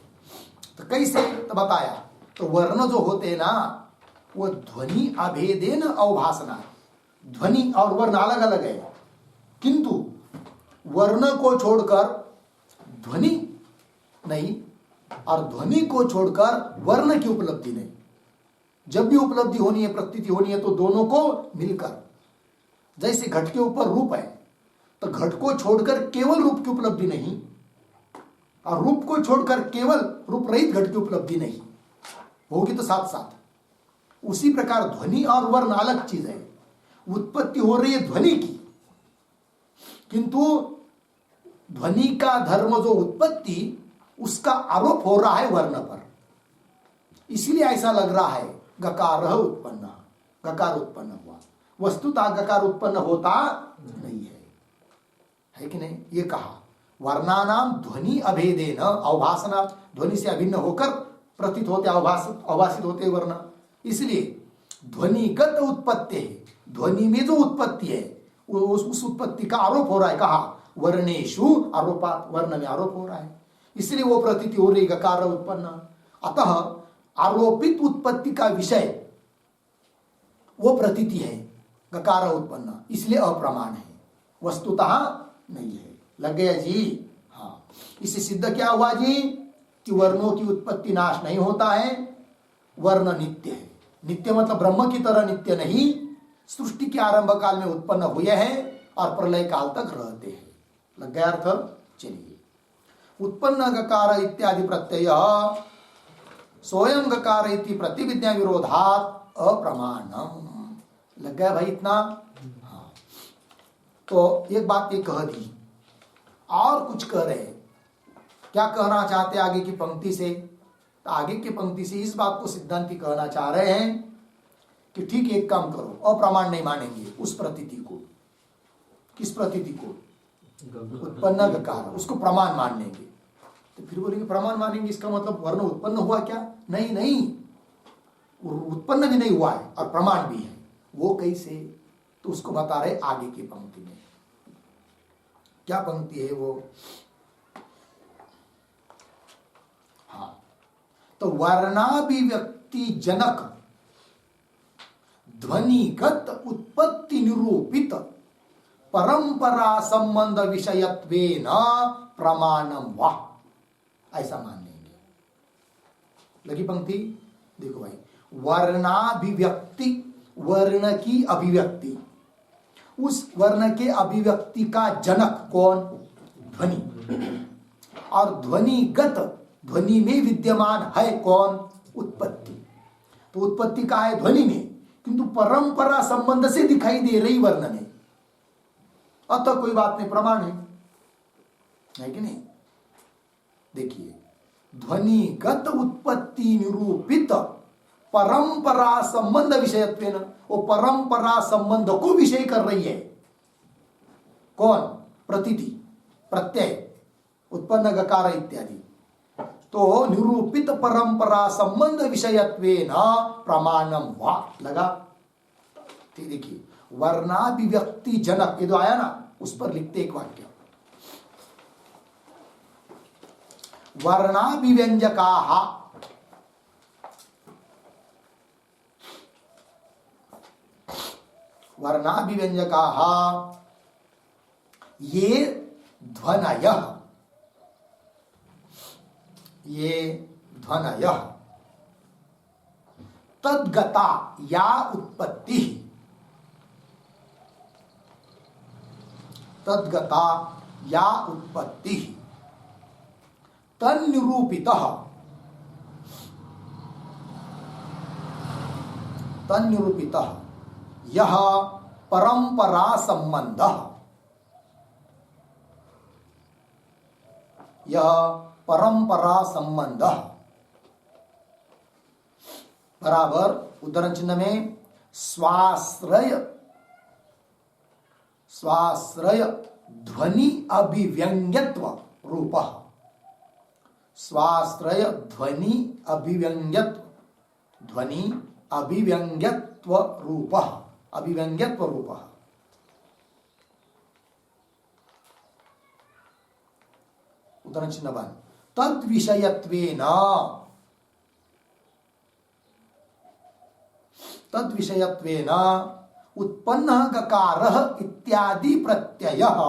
तो कैसे? तो बताया, तो वर्ण जो होते हैं ना, वो ध्वनि अभेदेन अवभासना। ध्वनि और वर्ण अलग अलग है, किंतु वर्ण को छोड़कर ध्वनि नहीं और ध्वनि को छोड़कर वर्ण की उपलब्धि नहीं। जब भी उपलब्धि होनी है, प्रतीति होनी है, तो दोनों को मिलकर। जैसे घट के ऊपर रूप है, तो घट को छोड़कर केवल रूप की उपलब्धि नहीं और रूप को छोड़कर केवल रूप रहित घट की उपलब्धि नहीं होगी, तो साथ साथ। उसी प्रकार ध्वनि और वर्ण अलग चीज है। उत्पत्ति हो रही है ध्वनि की, किंतु ध्वनि का धर्म जो उत्पत्ति, उसका आरोप हो रहा है वर्ण पर, इसलिए ऐसा लग रहा है गकार उत्पन्न, गकार उत्पन्न हुआ। वस्तुतः गकार उत्पन्न होता नहीं है कि नहीं? ये कहा वर्णानाम ध्वनि अभेदेन अवभासना, ध्वनि से अभिन्न होकर प्रतीत होते, अवभासित होते वर्ण। इसलिए ध्वनिगत उत्पत्ति है, ध्वनि में जो उत्पत्ति है उस उत्पत्ति का आरोप हो रहा है। कहा वर्णेषु आरोपात, वर्ण में आरोप हो रहा है, इसलिए वो प्रतीति हो रही गकार उत्पन्न। अतः आरोपित उत्पत्ति का विषय वो प्रतीति है गकार उत्पन्न, इसलिए अप्रमाण है, वस्तुतः नहीं है। लग गया जी? हाँ। इससे सिद्ध क्या हुआ जी? कि वर्णों की उत्पत्ति नाश नहीं होता है, वर्ण नित्य है। नित्य मतलब ब्रह्म की तरह नित्य नहीं, सृष्टि के आरंभ काल में उत्पन्न हुए हैं और प्रलय काल तक रहते हैं। लग गया अर्थ? चलिए, उत्पन्न गकार इत्यादि प्रत्यय स्वयं गकार इति प्रतिविज्ञा विरोधात अप्रमाणम। लग गया भाई इतना? हाँ। तो एक बात ये कह दी, और कुछ कह रहे, क्या कहना चाहते आगे की पंक्ति से? तो आगे की पंक्ति से इस बात को सिद्धांती कहना चाह रहे हैं कि ठीक एक काम करो, अप्रमाण नहीं मानेंगे उस प्रतीति को। किस प्रतीति को? उत्पन्न गकार, उसको प्रमाण मान लेंगे। तो फिर बोलेंगे प्रमाण मानेंगे, इसका मतलब वर्ण उत्पन्न हुआ क्या? नहीं नहीं, उत्पन्न भी नहीं हुआ है और प्रमाण भी है। वो कैसे? तो उसको बता रहे आगे की पंक्ति में। क्या पंक्ति है वो? हाँ, तो वर्णाभिव्यक्ति जनक ध्वनिगत उत्पत्ति निरूपित परंपरा संबंध विषयत्वेन प्रमाणम वा, ऐसा मान लेंगे। लगी पंक्ति? देखो भाई, वर्णाभिव्यक्ति, वर्ण की अभिव्यक्ति, उस वर्ण के अभिव्यक्ति का जनक कौन? ध्वनि। और ध्वनिगत, ध्वनि में विद्यमान है कौन? उत्पत्ति। तो उत्पत्ति का है ध्वनि में, किंतु परंपरा संबंध से दिखाई दे रही वर्ण में, अतः कोई बात नहीं, प्रमाण है कि नहीं? देखिए, ध्वनिगत उत्पत्ति निरूपित परंपरा संबंध विषयत्वेन, वो परंपरा संबंध को विषय कर रही है। कौन? प्रतीति, प्रत्यय, उत्पन्न गकार इत्यादि। तो निरूपित परंपरा संबंध विषयत्वेन प्रमाणम वा लगा। ठीक देखिए, वर्णाभिव्यक्ति जनक ये जो आया ना, उस पर लिखते एक वाक्य, वर्णाभिव्यंजकाः वर्णाभिव्यंजकाः ये ध्वनयः तद्गता या उत्पत्ति, तद्गता या उत्पत्ति तन्निरूपितः यह परंपरा संबंधः, यह परंपरा संबंधः बराबर उद्धरण चिन्ह में स्वाश्रय ध्वनि अभिव्यंग्यत्व रूपः, स्वाश्रय ध्वनि अभिव्यंग्यत्व रूपः, अभिव्यंग्यत्व रूपः। उदाहरण चिन्ह 1, तद्विषयत्वेन उत्पन्नः गकारः इत्यादि प्रत्ययः,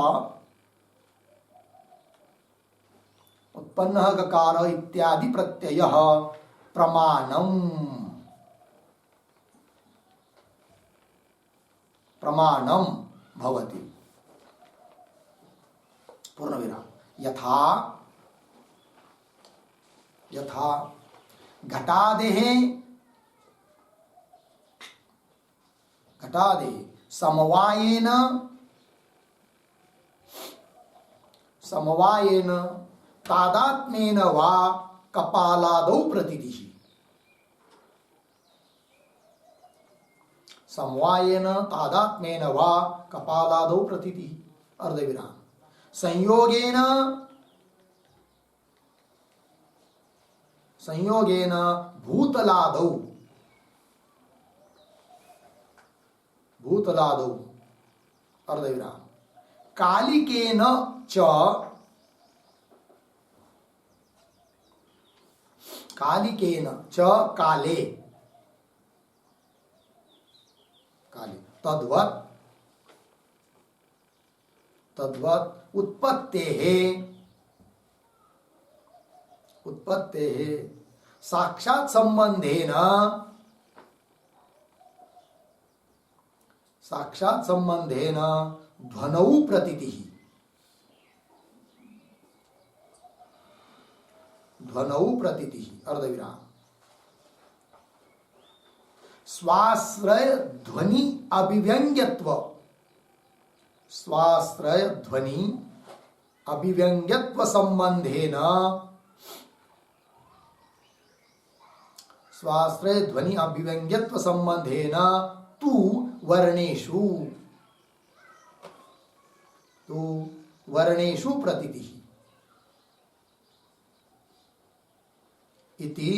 उत्पन्नः गकारः इत्यादि प्रत्ययः प्रमाणम भवति। पूर्णविराम। यथा घटादेः समवायेन तादात्म्येन वा कपालादौ प्रतीतिः, समवायेन तादात्म्येन वा कपालादौ प्रतीतिः। अर्धविराम। संयोगेन भूतलादौ अर्धविराम। कालिकेन च काले तद्वत् उत्पत्तेः साक्षात् संबंधेन ध्वनौ प्रतीतिः, अर्धविराम। स्वाश्रय ध्वनि अभिव्यंग्यत्व संबंधेन, स्वाश्रय ध्वनि अभिव्यंग्यत्व संबंधेन तु वर्णेषु प्रतीतिः इति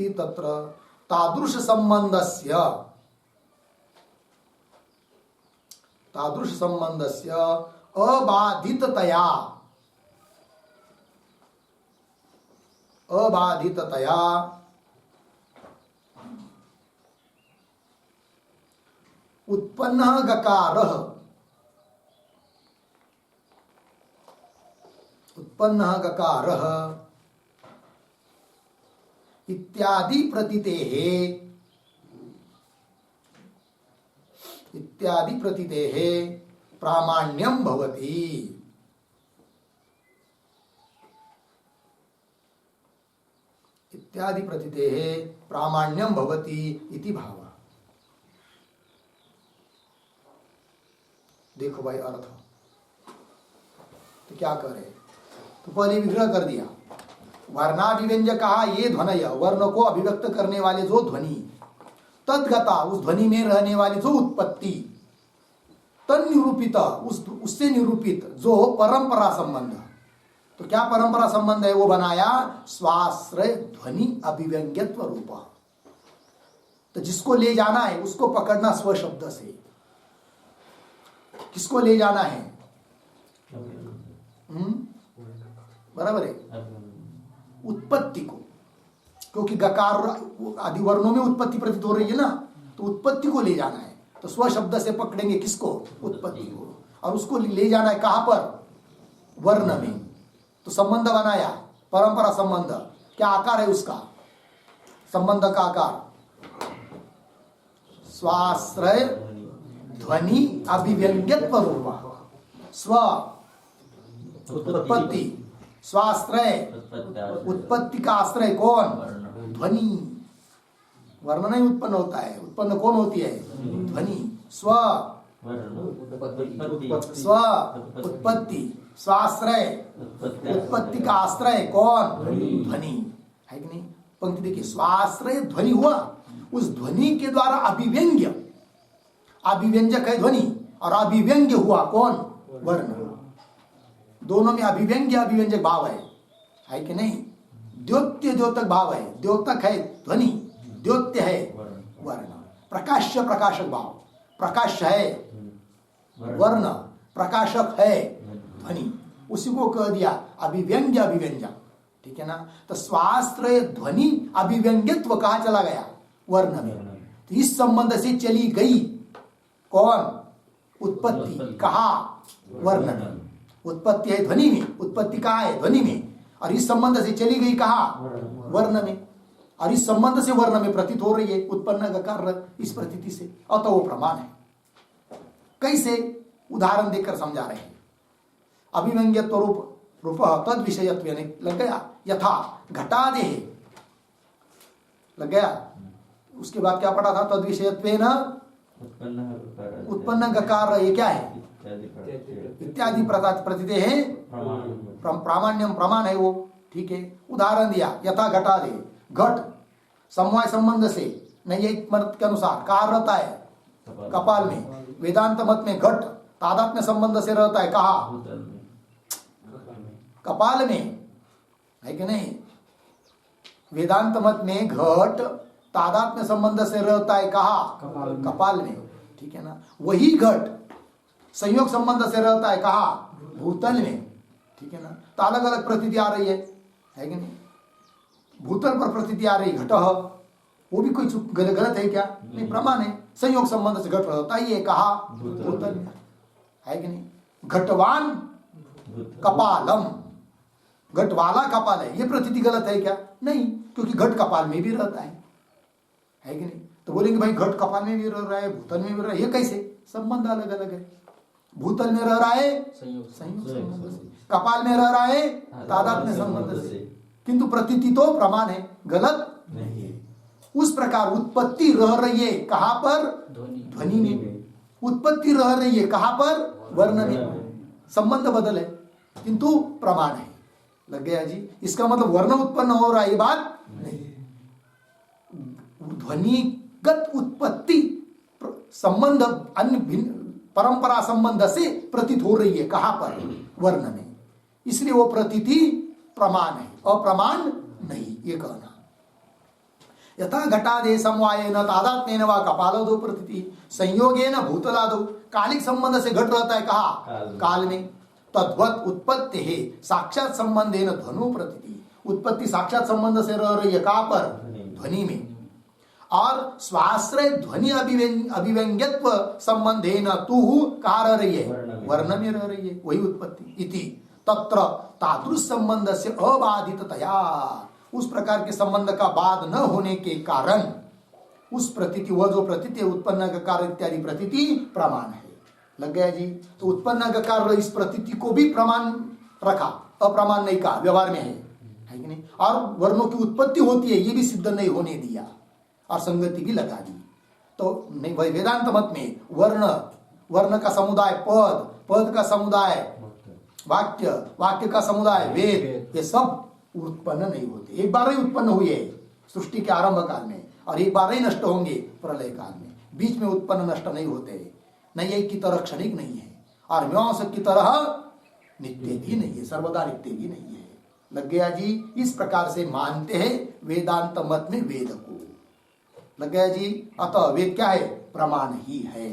तत्र तादृश संबंधस्य अबाधिततया उत्पन्नः गकारः इत्यादि प्रतीतेः प्रामाण्यं भवति, इत्यादि प्रतीतेः प्रामाण्यं भवति इति भावः। देखो भाई अर्थ तो क्या करे, तो पहले विग्रह कर दिया। वर्णाभिव्यंजक कहा ये ध्वनय, वर्ण को अभिव्यक्त करने वाले जो ध्वनि, तद्गता उस ध्वनि में रहने वाली जो उत्पत्ति, तन्निरूपित उससे निरूपित जो परंपरा संबंध। तो क्या परंपरा संबंध है? वो बनाया स्वाश्रय ध्वनि अभिव्यंग्यत्व रूप। तो जिसको ले जाना है उसको पकड़ना स्व शब्द से। किसको ले जाना है? बराबर है, उत्पत्ति को। क्योंकि गकार आदि वर्णों में उत्पत्ति प्रतीत हो रही है ना, तो उत्पत्ति को ले जाना है। तो स्व शब्द से पकड़ेंगे किसको? उत्पत्ति को। और उसको ले जाना है कहां पर? वर्ण में। तो संबंध बनाया परंपरा संबंध। क्या आकार है उसका? संबंध का आकार स्वाश्रय ध्वनि अभिव्यंग्यत्व रूप। स्व उत्पत्ति, स्वाश्रय उत्पत्ति का आश्रय कौन? ध्वनि। वर्ण नहीं उत्पन्न होता है, उत्पन्न कौन होती है? ध्वनि। स्व स्व उत्पत्ति, स्वाश्रय उत्पत्ति का आश्रय कौन? ध्वनि। है कि नहीं? पंक्ति देखिए, स्वाश्रय ध्वनि हुआ, उस ध्वनि के द्वारा अभिव्यंग्य, अभिव्यंजक है ध्वनि, और अभिव्यंग्य हुआ कौन? वर्ण। दोनों में अभिव्यंग्य अभिव्यंजक भाव है कि नहीं? द्योत्य द्योतक भाव है। द्योतक है ध्वनि, द्योत्य है वर्ण। प्रकाश्य प्रकाशक भाव, प्रकाश है वर्ण, प्रकाशक है ध्वनि। उसी को कह दिया अभिव्यंग्य अभिव्यंजक। ठीक है ना? तो स्वाश्रय ध्वनि अभिव्यंग्यत्व कहाँ चला गया? वर्ण में। तो इस संबंध से चली गई कौन? उत्पत्ति। कहा? वर्ण में। उत्पत्ति है ध्वनि में, उत्पत्ति कहाँ है? ध्वनि में। और इस संबंध से चली गई कहा? वर्ण में। और इस संबंध से वर्ण में प्रतीत हो रही है उत्पन्न गकार इस प्रतीति से, अतः वो प्रमाण है। कैसे? उदाहरण देकर समझा रहे हैं। अभिव्यंग्यत्व रूप तद विषयत्व लग गया। यथा घटादेह लग गया। उसके बाद क्या पढ़ा था? तद विषयत्वेन उत्पन्न गकार, ये क्या है? इत्यादि प्रतीते है प्रामाण्यम, प्रमाण है वो। ठीक है, उदाहरण दिया। यथा घटादेह, घट समवाय संबंध से नैयायिक मत के अनुसार कहाँ रहता है? कपाल में। वेदांत मत में घट तादात्म्य संबंध से रहता है कहाँ? कपाल में। है कि नहीं? वेदांत मत में घट तादात्म्य संबंध से रहता है कहाँ? कपाल में। ठीक है ना? वही घट संयोग संबंध से रहता है कहाँ? भूतल में। ठीक है ना? तो अलग अलग प्रतीति आ रही है कि नहीं? भूतल पर प्रतीति आ रही घट, वो भी कोई गलत है क्या? नहीं, प्रमाण है। संयोग संबंध से घट रहता ही है कहा? भूतल में। है कि नहीं? घटवान कपालम, घट वाला कपाल है, ये प्रतीति गलत है क्या? नहीं, क्योंकि घट कपाल में भी रहता है कि नहीं? तो बोलेंगे भाई घट कपाल में भी रह रहा है, भूतल में भी रह रहा है, ये कैसे? संबंध अलग अलग है। भूतल में रह रहा है संयोग संबंध से, कपाल में रह रहा है तादात्म्य संबंध से, किंतु प्रतीति तो प्रमाण है, गलत नहीं। उस प्रकार उत्पत्ति रह रही है कहां पर? ध्वनि में। उत्पत्ति रह रही है कहां पर? वर्ण में। संबंध बदल है किंतु प्रमाण है। लग गया जी? इसका मतलब वर्ण उत्पन्न हो रहा है ये बात नहीं। ध्वनिगत उत्पत्ति संबंध अन्य भिन्न परंपरा संबंध से प्रतीत हो रही है कहां पर? वर्ण में। इसलिए वो प्रतीति प्रमाण है, अप्रमाण नहीं, ये कहना। यथा घटादे समवायेन तादात्म्येन वा कपालादौ प्रतीति संयोगेन भूतलादौ, कालिक संबंध से घट रहता है कहा? काल में। तद्वत उत्पत्ति है साक्षात संबंधेन ध्वनो प्रतीति, उत्पत्ति साक्षात संबंध से रह रही है कहां पर? ध्वनि में। और स्वाश्रय ध्वनि अभिव्यंग्यत्व संबंधेन तू कहां रह रही है? वर्ण में रह रही है, वही उत्पत्ति। इति तत्र तादृश संबंध से अबाधिततया, उस प्रकार के संबंध का बाध न होने के कारण उस प्रतीति, वह जो प्रतीति उत्पन्न गकार इत्यादि प्रतीति प्रमाण है। लग गया जी? तो उत्पन्न गकार इस प्रतीति को भी प्रमाण रखा, अप्रमाण नहीं कहा, व्यवहार में है कि नहीं? और वर्णों की उत्पत्ति होती है ये भी सिद्ध नहीं होने दिया और संगति भी लगा दी। तो नहीं, वही वेदांत मत में वर्ण, वर्ण का समुदाय पद, पद का समुदाय वाक्य, वाक्य का समुदाय, वेद, ये सब उत्पन्न नहीं होते। एक बार ही उत्पन्न हुए सृष्टि के आरंभ काल में और एक बार ही नष्ट होंगे प्रलय काल में। बीच में उत्पन्न नष्ट नहीं होते। नैयायिक की तरह क्षणिक नहीं है और मीमांसक की तरह नित्य भी नहीं है, सर्वदा नित्य भी नहीं है। लग गया जी? इस प्रकार से मानते हैं वेदांत मत में वेद को। लग गया जी? अतः वेद क्या है? प्रमाण ही है।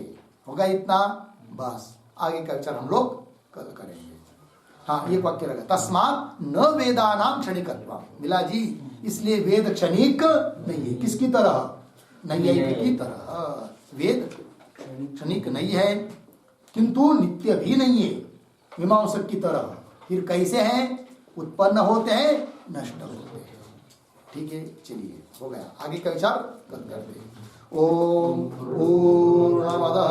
होगा इतना? बस आगे का अक्षर हम लोग कल करेंगे। हाँ, एक वाक्य रहेगा, तस्मात् न वेदानाम क्षणिकत्व। मिला जी? इसलिए वेद क्षणिक नहीं है। किसकी तरह? नैयायिक की तरह। वेद क्षणिक नहीं है किंतु नित्य भी नहीं है मीमांसक की तरह। फिर कैसे हैं? उत्पन्न होते हैं, नष्ट होते हैं। ठीक है, चलिए हो गया। आगे का विचार कल करते हैं। ओम पूर्णमदः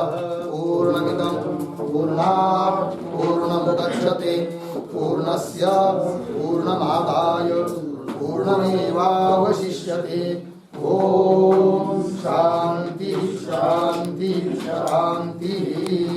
पूर्णमिदं पूर्णात् पूर्णमुदच्यते पूर्णस्य पूर्णमादाय पूर्णमेवावशिष्यते। ओम शांति शांति शांति।